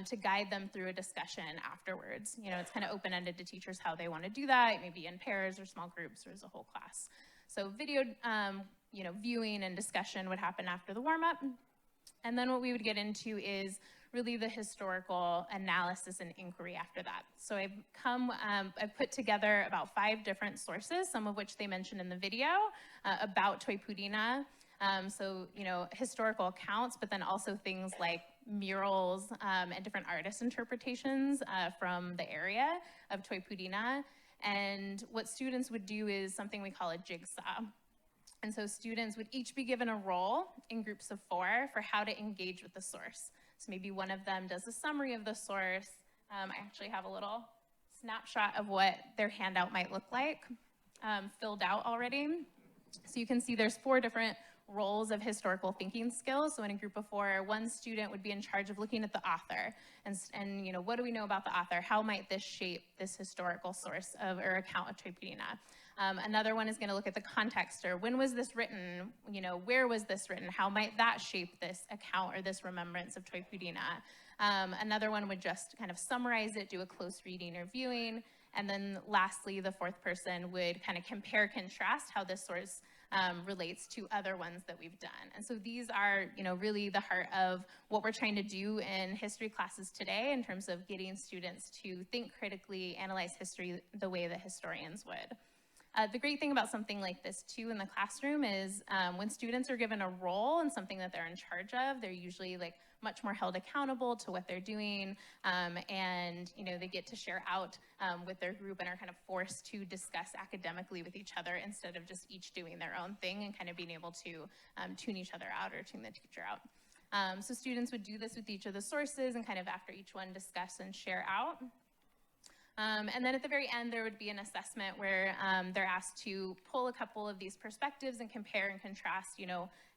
to guide them through a discussion afterwards. It's kind of open-ended to teachers how they want to do that, maybe in pairs or small groups or as a whole class. So video, viewing and discussion would happen after the warm-up. And then what we would get into is really the historical analysis and inquiry after that. So I've put together about 5 different sources, some of which they mentioned in the video, about Toy Pudina. So, historical accounts, but then also things like murals and different artist interpretations from the area of Toy Pudina. And what students would do is something we call a jigsaw. And so students would each be given a role in groups of 4 for how to engage with the source. So maybe one of them does a summary of the source. I actually have a little snapshot of what their handout might look like filled out already. So you can see there's 4 different roles of historical thinking skills. So in a group of 4, one student would be in charge of looking at the author and what do we know about the author? How might this shape this historical source or account of Toy Pudina? Another one is going to look at the context, or when was this written? Where was this written? How might that shape this account or this remembrance of Toy Pudina? Another one would just kind of summarize it, do a close reading or viewing. And then lastly, the 4th person would kind of compare, contrast how this source relates to other ones that we've done. And so these are, really the heart of what we're trying to do in history classes today in terms of getting students to think critically, analyze history the way that historians would. The great thing about something like this too in the classroom is when students are given a role and something that they're in charge of, they're usually like much more held accountable to what they're doing, and they get to share out with their group and are kind of forced to discuss academically with each other instead of just each doing their own thing and kind of being able to tune each other out or tune the teacher out. So students would do this with each of the sources and kind of after each one discuss and share out. And then at the very end, there would be an assessment where they're asked to pull a couple of these perspectives and compare and contrast,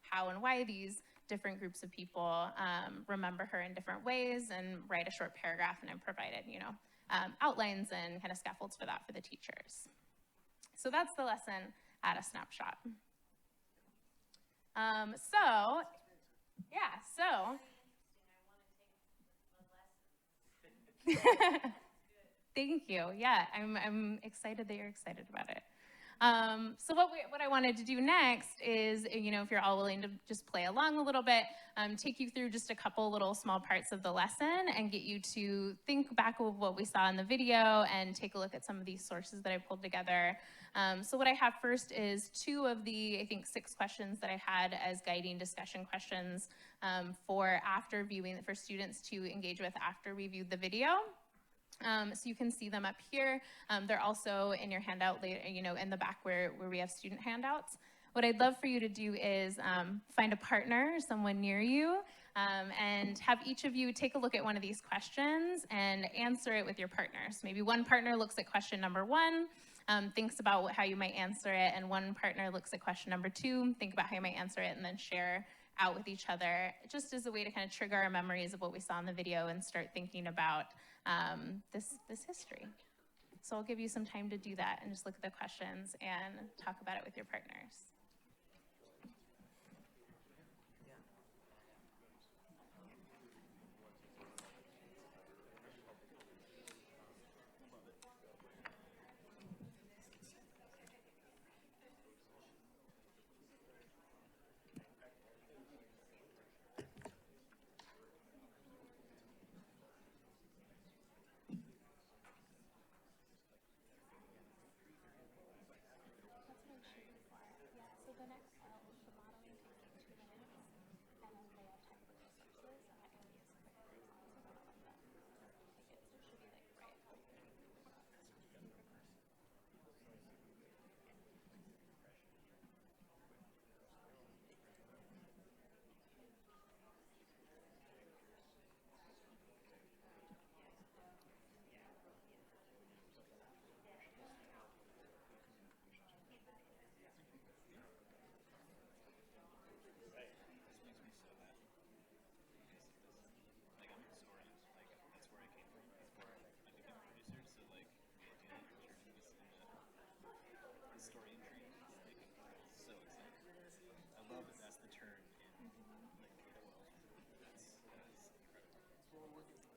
how and why these different groups of people remember her in different ways, and write a short paragraph, and then provided, outlines and kind of scaffolds for that for the teachers. So that's the lesson at a snapshot. Thank you. Yeah, I'm excited that you're excited about it. So what I wanted to do next is, if you're all willing to just play along a little bit, take you through just a couple little small parts of the lesson and get you to think back of what we saw in the video and take a look at some of these sources that I pulled together. So what I have first is 2 of the, I think, 6 questions that I had as guiding discussion questions for students to engage with after we viewed the video. So you can see them up here. They're also in your handout later, in the back where we have student handouts. What I'd love for you to do is find a partner, someone near you, and have each of you take a look at one of these questions and answer it with your partners. Maybe one partner looks at question number 1, thinks about how you might answer it, and one partner looks at question number 2, think about how you might answer it, and then share out with each other, just as a way to kind of trigger our memories of what we saw in the video and start thinking about this history. So I'll give you some time to do that and just look at the questions and talk about it with your partners.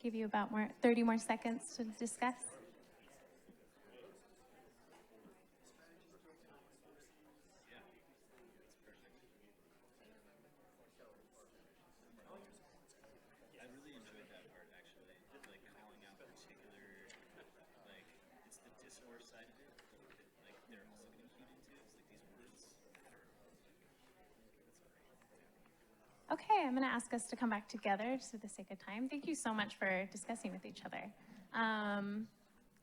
Give you about 30 more seconds to discuss. I really enjoyed that part actually, like calling out particular, like it's the discourse side of it, that, like they're also getting keyed into. It's like these words matter. Okay, I'm going to ask us to come back together just for the sake of time. Thank you so much for discussing with each other.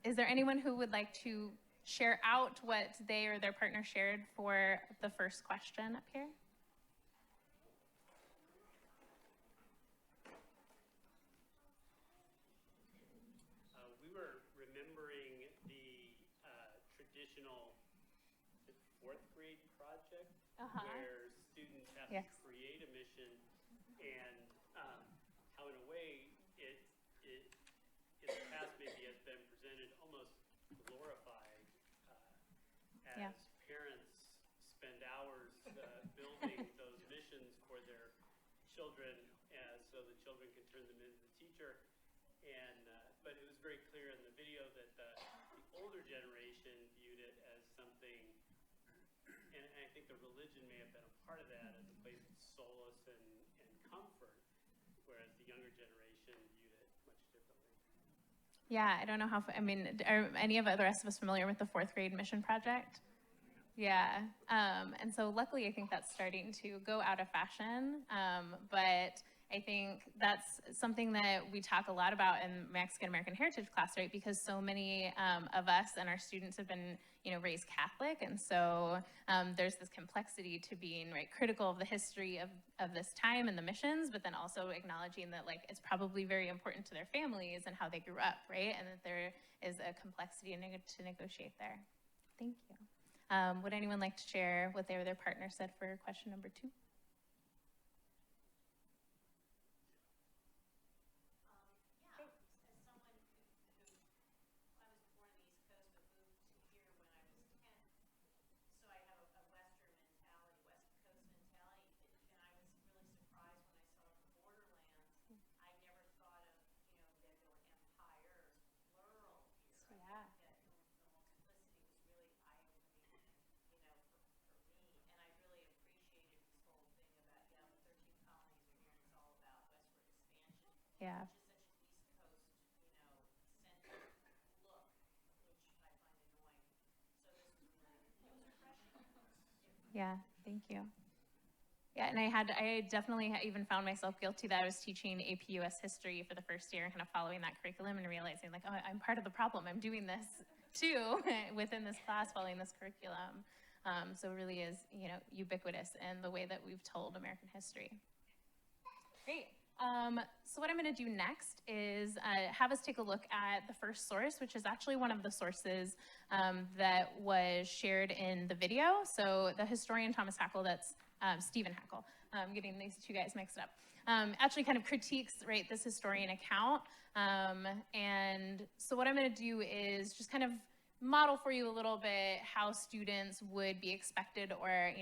Is there anyone who would like to share out what they or their partner shared for the first question up here? We were remembering the traditional fourth grade project where students have Yes. to create a mission, and how in a way it in the past maybe has been presented almost glorified as Yeah. parents spend hours building those missions for their children, so the children can turn them into the teacher. And but it was very clear in the video that the older generation viewed it as something, and I think the religion may have been a part of that, as a place of solace and comfort, whereas the younger generation viewed it much differently. Yeah, I don't know how, I mean, are any of the rest of us familiar with the fourth grade mission project? Yeah, and so luckily I think that's starting to go out of fashion, but I think that's something that we talk a lot about in Mexican American Heritage class, right? Because so many of us and our students have been, raised Catholic, and so there's this complexity to being critical of the history of this time and the missions, but then also acknowledging that it's probably very important to their families and how they grew up, right? And that there is a complexity to negotiate there. Thank you. Would anyone like to share what they or their partner said for question number 2? Yeah. Yeah, thank you. Yeah, and I definitely even found myself guilty that I was teaching AP US history for the first year and kind of following that curriculum and realizing oh, I'm part of the problem. I'm doing this too within this class, following this curriculum. So it really is, ubiquitous in the way that we've told American history. Great. So what I'm going to do next is have us take a look at the first source, which is actually one of the sources that was shared in the video. So the historian Thomas Hackle, that's Stephen Hackle, I'm getting these two guys mixed up, actually kind of critiques this historian account. And so what I'm going to do is just kind of model for you a little bit how students would be expected or,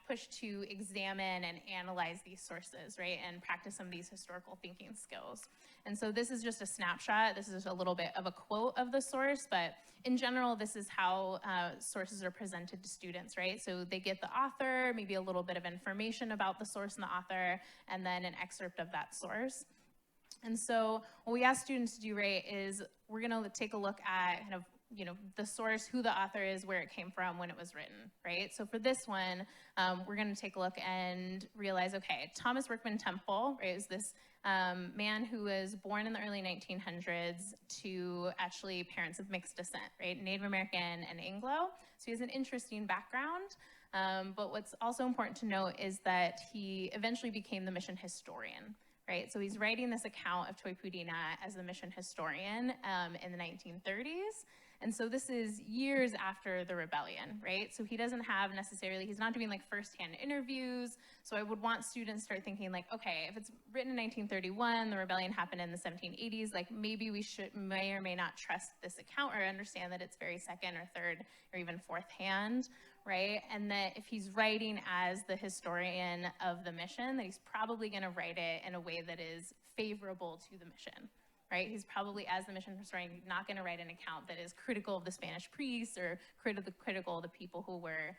pushed to examine and analyze these sources, right? And practice some of these historical thinking skills. And so this is just a snapshot. This is a little bit of a quote of the source, but in general, this is how sources are presented to students, right? So they get the author, maybe a little bit of information about the source and the author, and then an excerpt of that source. And so what we ask students to do, right, is we're gonna take a look at kind of the source, who the author is, where it came from, when it was written, right? So for this one, we're going to take a look and realize, okay, Thomas Workman Temple, right, is this man who was born in the early 1900s to actually parents of mixed descent, right? Native American and Anglo. So he has an interesting background. But what's also important to note is that he eventually became the mission historian, right? So he's writing this account of Toipudina as the mission historian in the 1930s. And so this is years after the rebellion, right? So he doesn't have necessarily, he's not doing firsthand interviews. So I would want students to start thinking okay, if it's written in 1931, the rebellion happened in the 1780s, maybe we may or may not trust this account or understand that it's very second or third or even fourth hand, right? And that if he's writing as the historian of the mission, that he's probably gonna write it in a way that is favorable to the mission, right? He's probably, as the mission historian, not going to write an account that is critical of the Spanish priests or critical of the people who were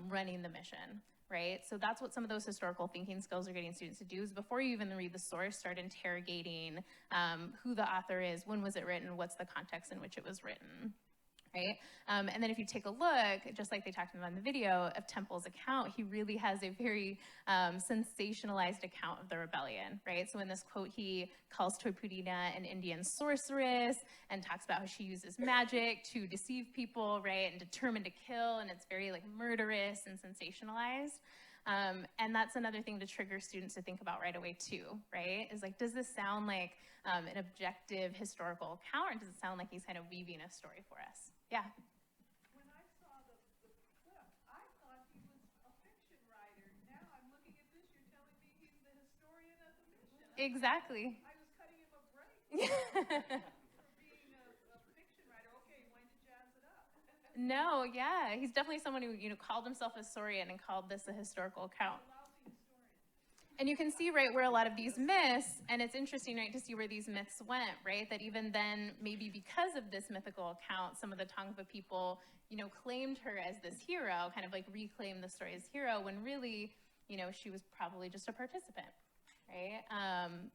running the mission, right? So that's what some of those historical thinking skills are getting students to do, is before you even read the source, start interrogating who the author is, when was it written, what's the context in which it was written. Right? And then if you take a look, just like they talked about in the video, of Temple's account, he really has a very sensationalized account of the rebellion, right? So in this quote, he calls Toipurina an Indian sorceress and talks about how she uses magic to deceive people, right? And determined to kill, and it's very like murderous and sensationalized. And that's another thing to trigger students to think about right away too, right? Is like, does this sound like an objective historical account, or does it sound like he's kind of weaving a story for us? Yeah. When I saw the clip, I thought he was a fiction writer. Now I'm looking at this, you're telling me he's the historian of the mission. Exactly. I was cutting him a break for being a fiction writer. Okay, when to jazz it up. No, yeah, he's definitely someone who, you know, called himself a historian and called this a historical account. And you can see, right, where a lot of these myths, and it's interesting, right, to see where these myths went, right, that even then, maybe because of this mythical account, some of the Tongva people, you know, claimed her as this hero, kind of like reclaimed the story as hero, when really, you know, she was probably just a participant, right?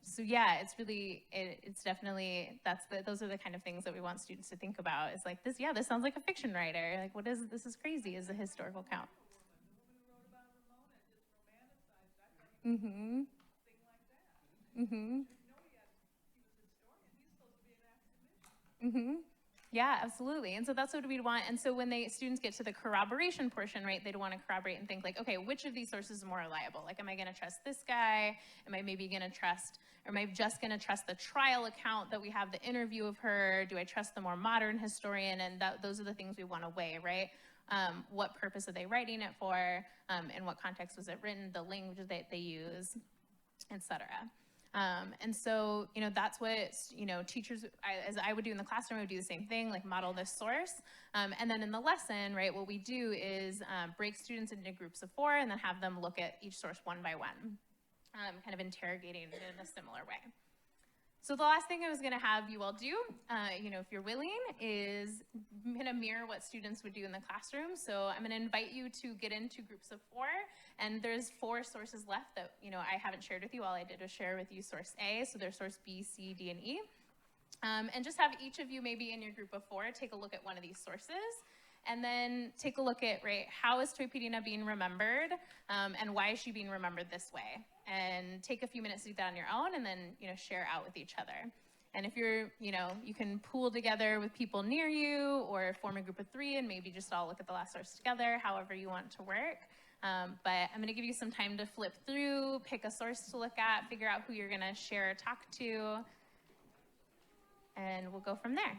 So yeah, it's really, it's definitely, those are the kind of things that we want students to think about. It's like, this sounds like a fiction writer. Like, this is crazy, is a historical account. Mm-hmm. Mm-hmm. Mm-hmm. Yeah, absolutely. And so that's what we'd want. And so when students get to the corroboration portion, right, they'd want to corroborate and think like, okay, which of these sources is more reliable? Like, am I going to trust this guy? Am I maybe going to trust, or am I just going to trust the trial account that we have, the interview of her? Do I trust the more modern historian? And those are the things we want to weigh, right? What purpose are they writing it for? In what context was it written? The language that they use, etc. And so, you know, that's what, you know, teachers, as I would do in the classroom, I would do the same thing, like model this source. And then in the lesson, right, what we do is break students into groups of 4 and then have them look at each source one by one, kind of interrogating it in a similar way. So the last thing I was going to have you all do, you know, if you're willing, is I'm going to mirror what students would do in the classroom. So I'm going to invite you to get into groups of 4, and there's 4 sources left that, you know, I haven't shared with you. All I did was share with you source A, so there's source B, C, D, and E. And just have each of you maybe in your group of 4 take a look at one of these sources, and then take a look at, right, how is Toipurina being remembered, and why is she being remembered this way? And take a few minutes to do that on your own, and then, you know, share out with each other. And if you're, you know, you can pool together with people near you, or form a group of 3 and maybe just all look at the last source together, however you want to work. But I'm gonna give you some time to flip through, pick a source to look at, figure out who you're gonna share or talk to, and we'll go from there.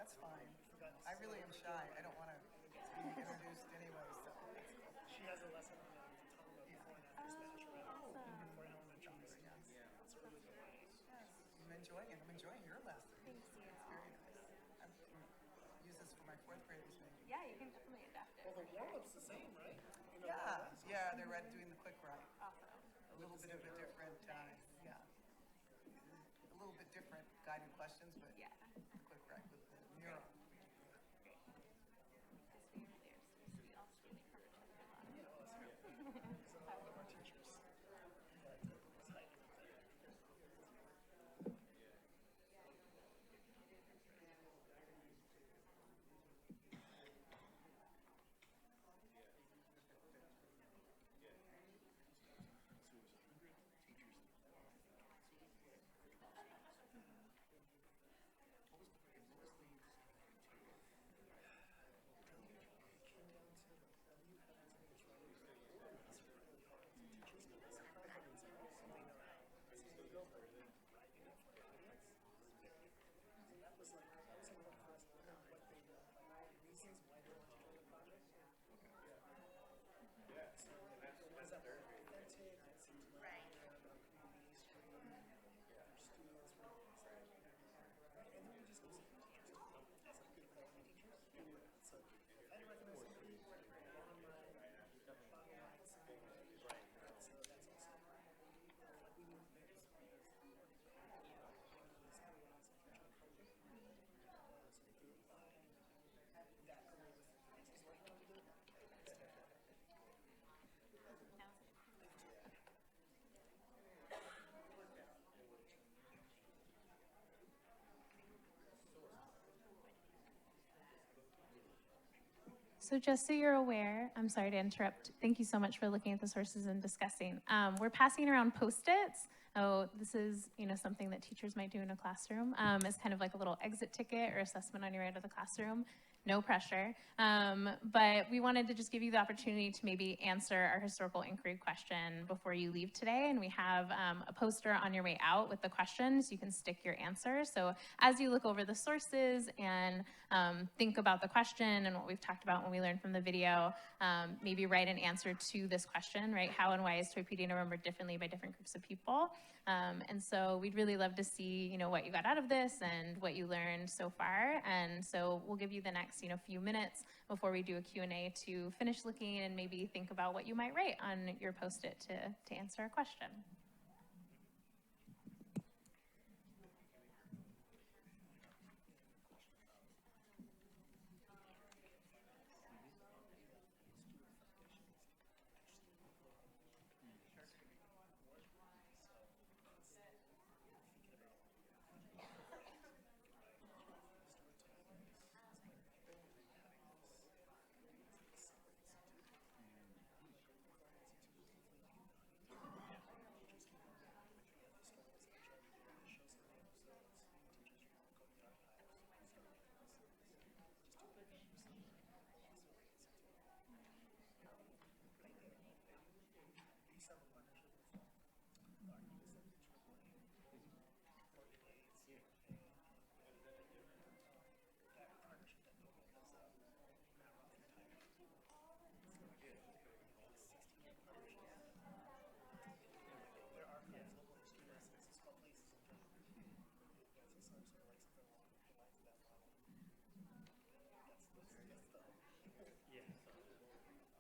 That's fine. I really am shy. I don't want to be introduced anyway, so. She has a lesson on before and after Spanish for elementaries. Yes. It's really good. Yes, I'm enjoying your lesson. Thank you. It's very nice. I'm use this for my 4th graders maybe. Yeah, you can definitely adapt it. Well, the warm-up's the same, right? Yeah, they're doing the quick write. Awesome. A little bit of a different, yeah. A little bit different guided questions, but Yeah. quick write with the mural. So just so you're aware, I'm sorry to interrupt. Thank you so much for looking at the sources and discussing. We're passing around Post-its. Oh, this is, something that teachers might do in a classroom. It's kind of like a little exit ticket or assessment on your way out of the classroom. No pressure. But we wanted to just give you the opportunity to maybe answer our historical inquiry question before you leave today. And we have a poster on your way out with the questions. You can stick your answer. So as you look over the sources and think about the question and what we've talked about when we learned from the video, maybe write an answer to this question, right? How and why is Toypedia remembered differently by different groups of people? And so we'd really love to see, what you got out of this and what you learned so far. And so we'll give you the next, few minutes before we do a Q&A to finish looking and maybe think about what you might write on your Post-it to answer a question.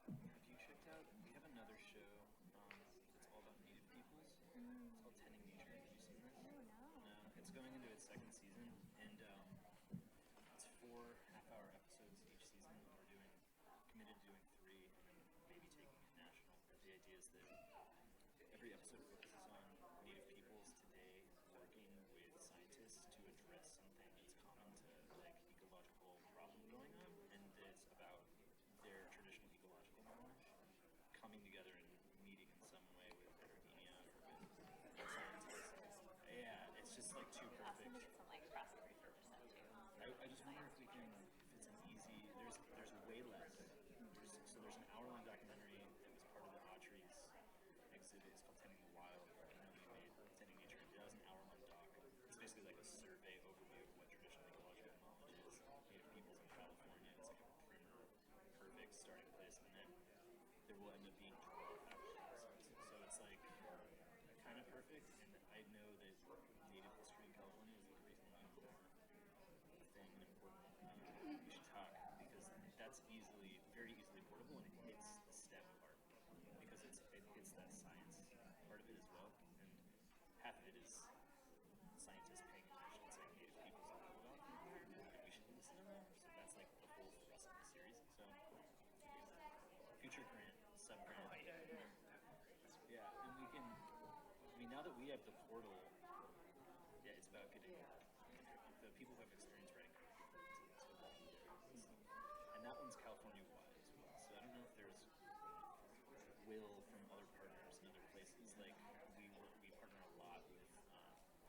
Have you checked out, we have another show that's all about Native peoples. It's called Tending Nature. Have you seen this? No. It's going into its second season, and it's 4 half-hour episodes each season. We're committed to doing 3 and then maybe taking it national. The idea is that every episode focuses on Native peoples today working with scientists to address something that's common to like ecological problem going on, and it's about their traditional ecological knowledge coming together and meeting in some way with academia or with scientists. Yeah, it's just like too perfect. Some like cross-reference stuff too. I just wonder if it's an easy, there's way less. There's an hour-long documentary that was part of the Archivist exhibit. It's called Tending the Wild. I know we made Tending Nature. That was an hour-long doc. It's basically like a survey overview of what traditional ecological knowledge is. Native peoples in California. It's like a primer, perfect starting place, and then there will end up being 12 episodes. So it's like kind of perfect, and I know that Native history in California is increasingly more thing and important. We should talk because that's very easily portable, and it hits the STEM part because it hits that science part of it as well, and half of it is scientists paying attention to Native peoples in Philadelphia, and we should listen to them. So that's like the whole thrust of the series. So future grant, sub-grant. Yeah, and we can, now that we have the portal, yeah, it's about getting the people who have experience writing and that one's California-wide as well. So I don't know if there's will from other partners in other places. Like we partner a lot with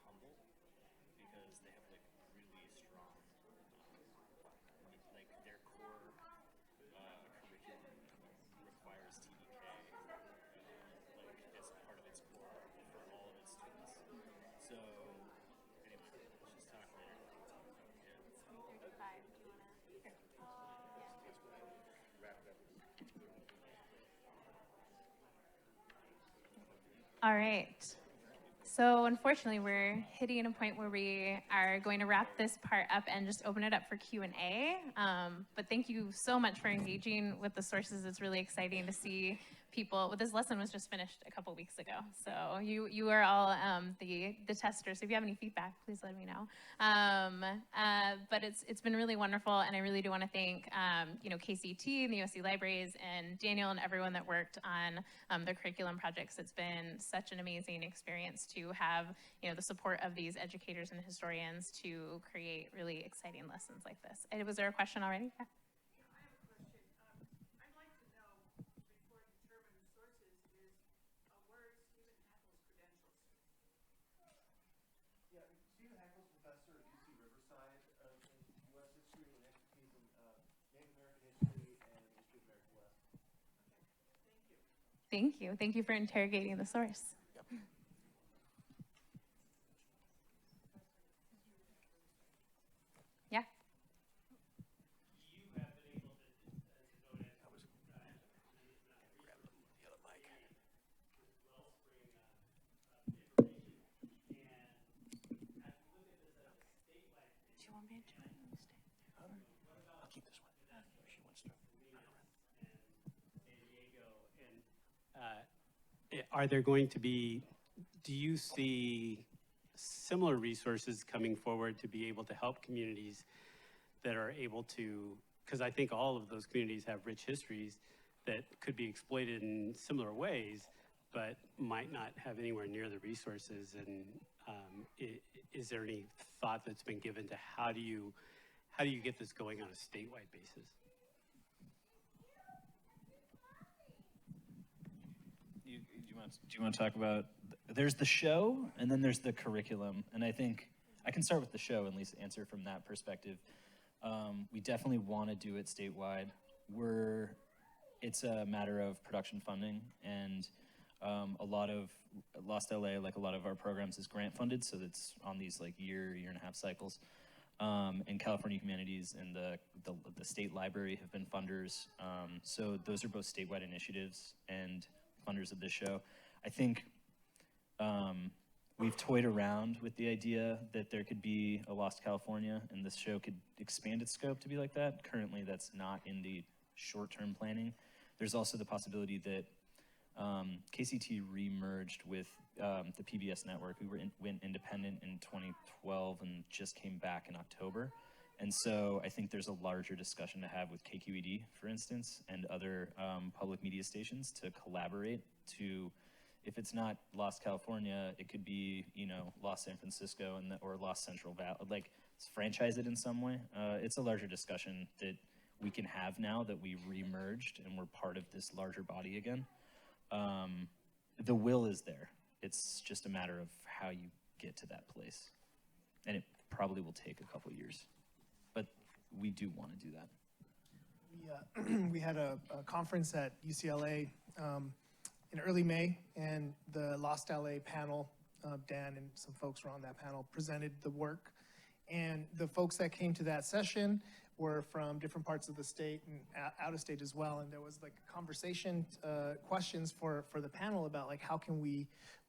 Humboldt because they have like really strong, like their core curriculum requires TDK like as part of its core for all of its students. So anyway, let's just talk later. Yeah. 3:35. Do you want to? All right. So unfortunately, we're hitting a point where we are going to wrap this part up and just open it up for Q&A. But thank you so much for engaging with the sources. It's really exciting to see people. Well, this lesson was just finished a couple weeks ago. So you are all the testers. So if you have any feedback, please let me know. But it's been really wonderful, and I really do want to thank KCT and the USC Libraries and Daniel and everyone that worked on the curriculum projects. It's been such an amazing experience to have the support of these educators and historians to create really exciting lessons like this. Was there a question already? Yeah. I have a question. Thank you. Thank you for interrogating the source. Yeah. You have been able to devote it, wellspring information. And as we look at this as a statewide thing, Do you want me to join the stage? I'll keep this one. She wants to. San Diego, and are there going to be, do you see similar resources coming forward to be able to help communities that are able to, because I think all of those communities have rich histories that could be exploited in similar ways, but might not have anywhere near the resources? And is there any thought that's been given to how do you get this going on a statewide basis? Do you want to talk about, there's the show and then there's the curriculum. And I think I can start with the show and at least answer from that perspective. We definitely want to do it statewide. It's a matter of production funding, and a lot of Lost LA, like a lot of our programs, is grant funded, so that's on these like year and a half cycles. And California Humanities and the state library have been funders. So those are both statewide initiatives and funders of this show. I think we've toyed around with the idea that there could be a Lost California and this show could expand its scope to be like that. Currently, that's not in the short-term planning. There's also the possibility that KCT re-merged with the PBS network. We went independent in 2012 and just came back in October. And so I think there's a larger discussion to have with KQED, for instance, and other public media stations to collaborate to, if it's not Lost California, it could be, Lost San Francisco or Lost Central Valley, like franchise it in some way. It's a larger discussion that we can have now that we re-merged and we're part of this larger body again. The will is there. It's just a matter of how you get to that place. And it probably will take a couple years, but we do want to do that. We had a conference at UCLA in early May, and the Lost LA panel, Dan and some folks were on that panel, presented the work. And the folks that came to that session were from different parts of the state and out of state as well. And there was like a conversation, questions for the panel about like,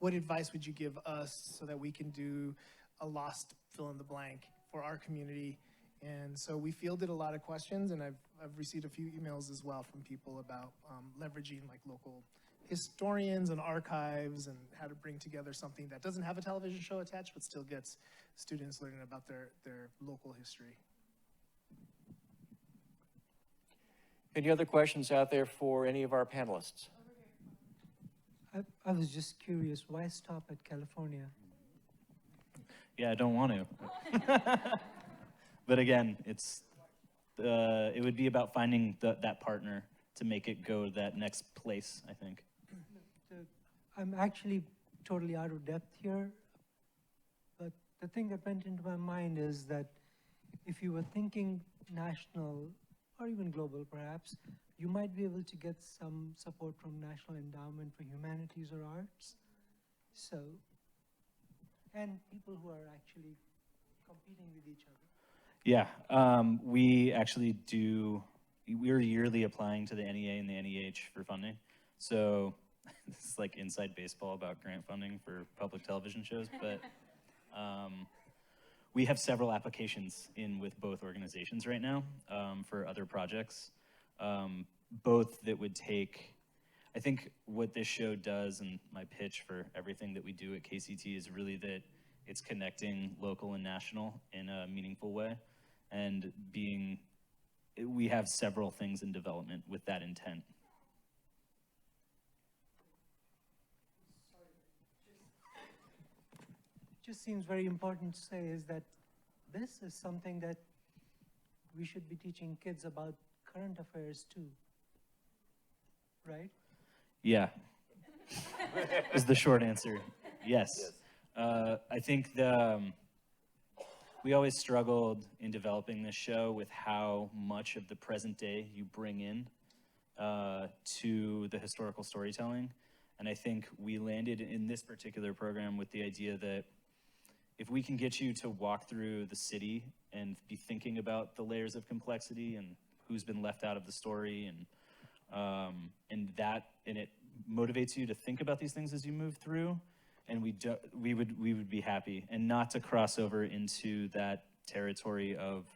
what advice would you give us so that we can do a Lost fill in the blank for our community? And so we fielded a lot of questions, and I've received a few emails as well from people about leveraging like local historians and archives and how to bring together something that doesn't have a television show attached, but still gets students learning about their local history. Any other questions out there for any of our panelists? I was just curious, why stop at California? Yeah, I don't want to. But again, it would be about finding that partner to make it go that next place, I think. I'm actually totally out of depth here, but the thing that went into my mind is that if you were thinking national or even global perhaps, you might be able to get some support from National Endowment for Humanities or Arts. So, and people who are actually competing with each other. Yeah, we actually we're yearly applying to the NEA and the NEH for funding. So this is like inside baseball about grant funding for public television shows, but we have several applications in with both organizations right now for other projects, both that would take, I think what this show does, and my pitch for everything that we do at KCT is really that it's connecting local and national in a meaningful way, and we have several things in development with that intent. Just seems very important to say is that this is something that we should be teaching kids about current affairs too, right? Yeah, is the short answer. Yes. I think we always struggled in developing this show with how much of the present day you bring in to the historical storytelling. And I think we landed in this particular program with the idea that if we can get you to walk through the city and be thinking about the layers of complexity and who's been left out of the story, and it motivates you to think about these things as you move through, and we would be happy, and not to cross over into that territory of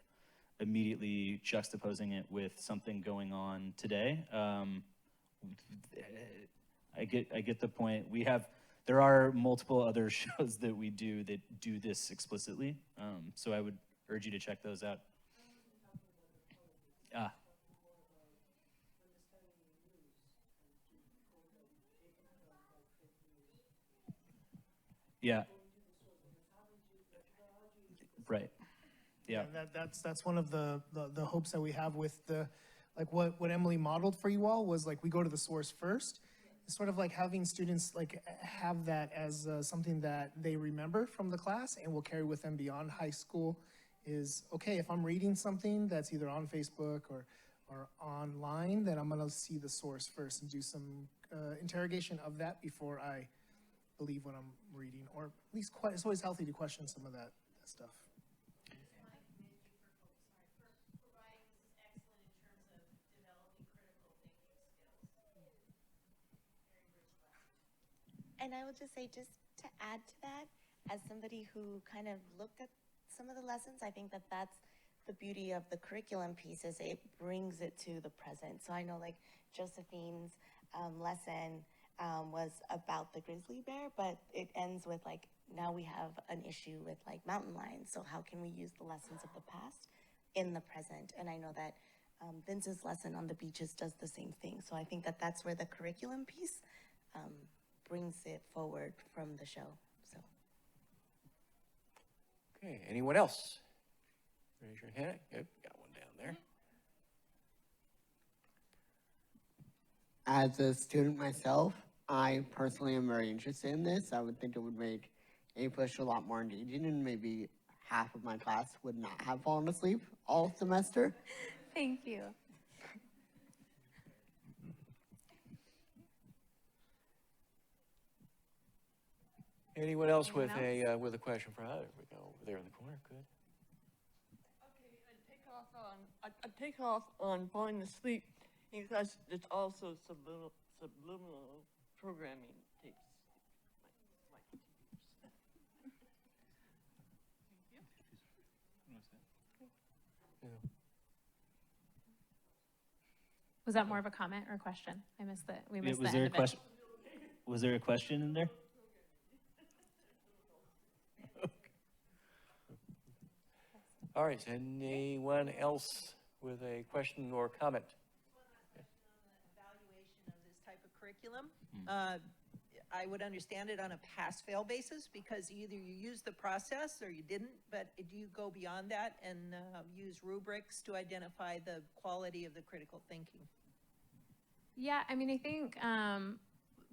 immediately juxtaposing it with something going on today. I get the point. There are multiple other shows that we do that do this explicitly. So I would urge you to check those out. Yeah. Right. Yeah. That's one of the hopes that we have with like what Emily modeled for you all was like we go to the source first. It's sort of like having students like have that as something that they remember from the class and will carry with them beyond high school. Is okay, if I'm reading something that's either on Facebook or online, then I'm gonna see the source first and do some interrogation of that before I believe what I'm reading, or at least it's always healthy to question some of that stuff. And I would just say, just to add to that, as somebody who kind of looked at some of the lessons, I think that that's the beauty of the curriculum piece, is it brings it to the present. So I know like Josephine's lesson was about the grizzly bear, but it ends with like, now we have an issue with like mountain lions. So how can we use the lessons of the past in the present? And I know that Vince's lesson on the beaches does the same thing. So I think that that's where the curriculum piece brings it forward from the show. So. Okay, anyone else? Raise your hand. Good, got one down there. As a student myself, I personally am very interested in this. I would think it would make English a lot more engaging, and maybe half of my class would not have fallen asleep all semester. Thank you. Anyone else with a question for Heather? We go over there in the corner. Good. Okay, I take off on falling asleep because it's also subliminal programming takes my Was that more of a comment or a question? I missed that. We missed Was the there end a of it. question? Was there a question in there? All right, anyone else with a question or comment? Evaluation of this type of curriculum. I would understand it on a pass-fail basis, because either you use the process or you didn't, but do you go beyond that and use rubrics to identify the quality of the critical thinking? Yeah, I mean, I think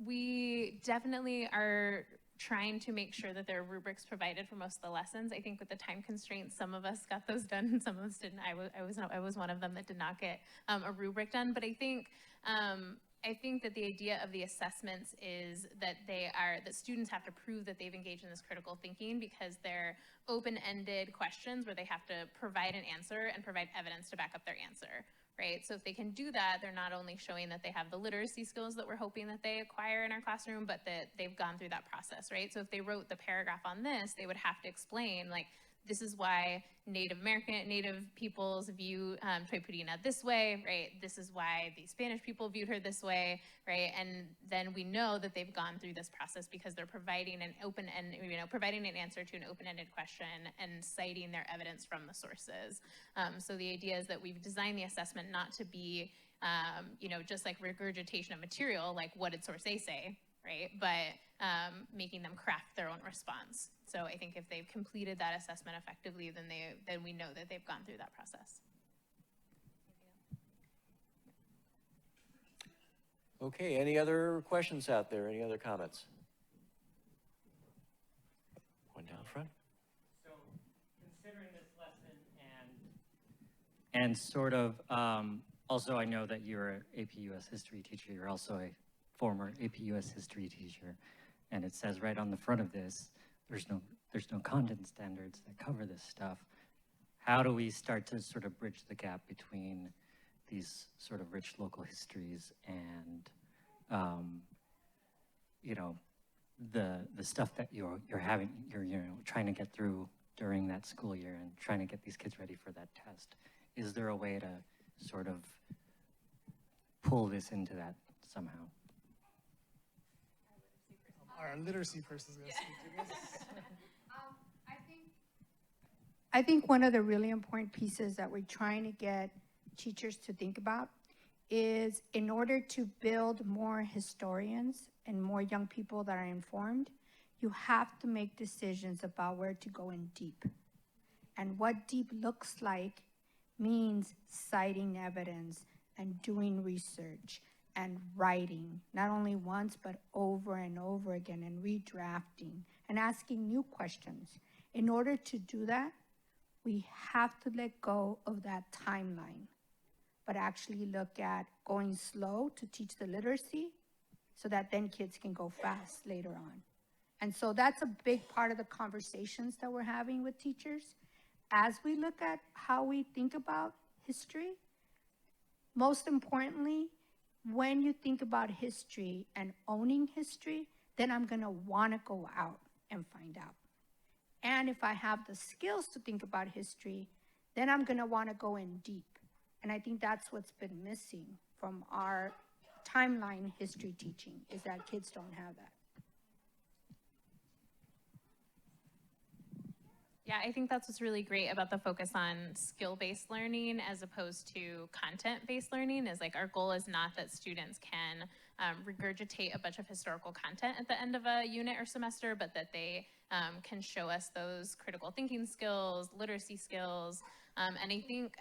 we definitely are trying to make sure that there are rubrics provided for most of the lessons. I think with the time constraints, some of us got those done and some of us didn't. I was one of them that did not get a rubric done. But I think that the idea of the assessments is that that students have to prove that they've engaged in this critical thinking, because they're open-ended questions where they have to provide an answer and provide evidence to back up their answer. Right? So if they can do that, they're not only showing that they have the literacy skills that we're hoping that they acquire in our classroom, but that they've gone through that process, right? So if they wrote the paragraph on this, they would have to explain, like, this is why Native peoples view Toypudina this way, right? This is why the Spanish people viewed her this way, right? And then we know that they've gone through this process because they're providing an providing an answer to an open-ended question and citing their evidence from the sources. So the idea is that we've designed the assessment not to be, just like regurgitation of material, like what did source A say, right? But making them craft their own response. So I think if they've completed that assessment effectively, then we know that they've gone through that process. Okay, any other questions out there? Any other comments? One down front. So considering this lesson and sort of Also, I know that you're an AP US history teacher. You're also a former AP US history teacher. And it says right on the front of this, there's no content standards that cover this stuff. How do we start to sort of bridge the gap between these sort of rich local histories and, you know, the stuff that you're trying to get through during that school year and trying to get these kids ready for that test? Is there a way to sort of pull this into that somehow? Our literacy person is going to speak to this. I think one of the really important pieces that we're trying to get teachers to think about is, in order to build more historians and more young people that are informed, you have to make decisions about where to go in deep. And what deep looks like means citing evidence and doing research and writing, not only once, but over and over again, and redrafting and asking new questions. In order to do that, we have to let go of that timeline, but actually look at going slow to teach the literacy so that then kids can go fast later on. And so that's a big part of the conversations that we're having with teachers. As we look at how we think about history, most importantly, when you think about history and owning history, then I'm gonna wanna go out and find out. And if I have the skills to think about history, then I'm gonna wanna go in deep. And I think that's what's been missing from our timeline history teaching, is that kids don't have that. Yeah, I think that's what's really great about the focus on skill-based learning as opposed to content-based learning. Is like, our goal is not that students can regurgitate a bunch of historical content at the end of a unit or semester, but that they can show us those critical thinking skills, literacy skills, and I think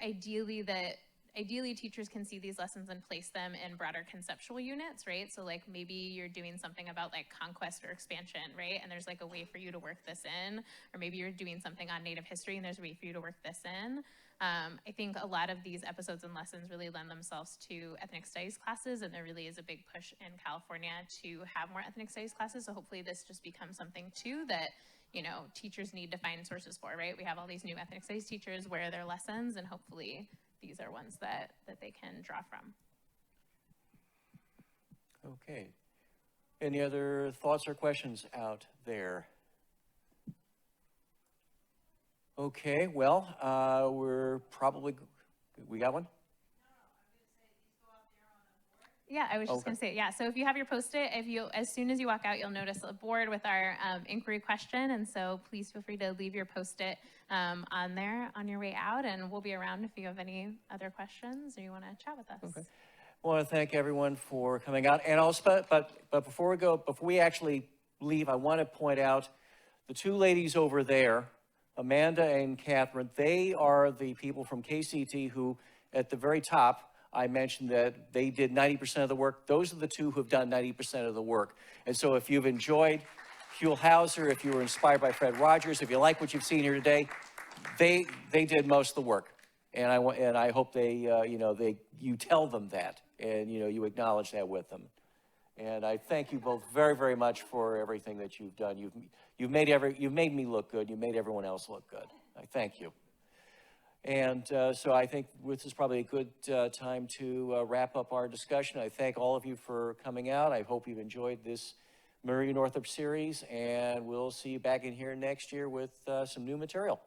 ideally teachers can see these lessons and place them in broader conceptual units, right? So like, maybe you're doing something about like conquest or expansion, right? And there's like a way for you to work this in, or maybe you're doing something on Native history and there's a way for you to work this in. I think a lot of these episodes and lessons really lend themselves to ethnic studies classes, and there really is a big push in California to have more ethnic studies classes. So hopefully this just becomes something too that, you know, teachers need to find sources for, right? We have all these new ethnic studies teachers, where are their lessons, and hopefully these are ones that they can draw from. Okay. Any other thoughts or questions out there? Okay, well, we got one? Yeah, I was just gonna say, yeah, so if you have your Post-it, as soon as you walk out, you'll notice a board with our inquiry question, and so please feel free to leave your Post-it on there on your way out, and we'll be around if you have any other questions or you wanna chat with us. Okay. I want to thank everyone for coming out, and also, but before we actually leave, I want to point out the two ladies over there, Amanda and Catherine. They are the people from KCT who, at the very top, I mentioned that they did 90% of the work. Those are the two who have done 90% of the work. And so if you've enjoyed Huell Hauser, if you were inspired by Fred Rogers, if you like what you've seen here today, they did most of the work. And I hope you tell them that, and you acknowledge that with them. And I thank you both very, very much for everything that you've done. You've made me look good. You made everyone else look good. I thank you. And so I think this is probably a good time to wrap up our discussion. I thank all of you for coming out. I hope you've enjoyed this Maria Northrop series, and we'll see you back in here next year with some new material.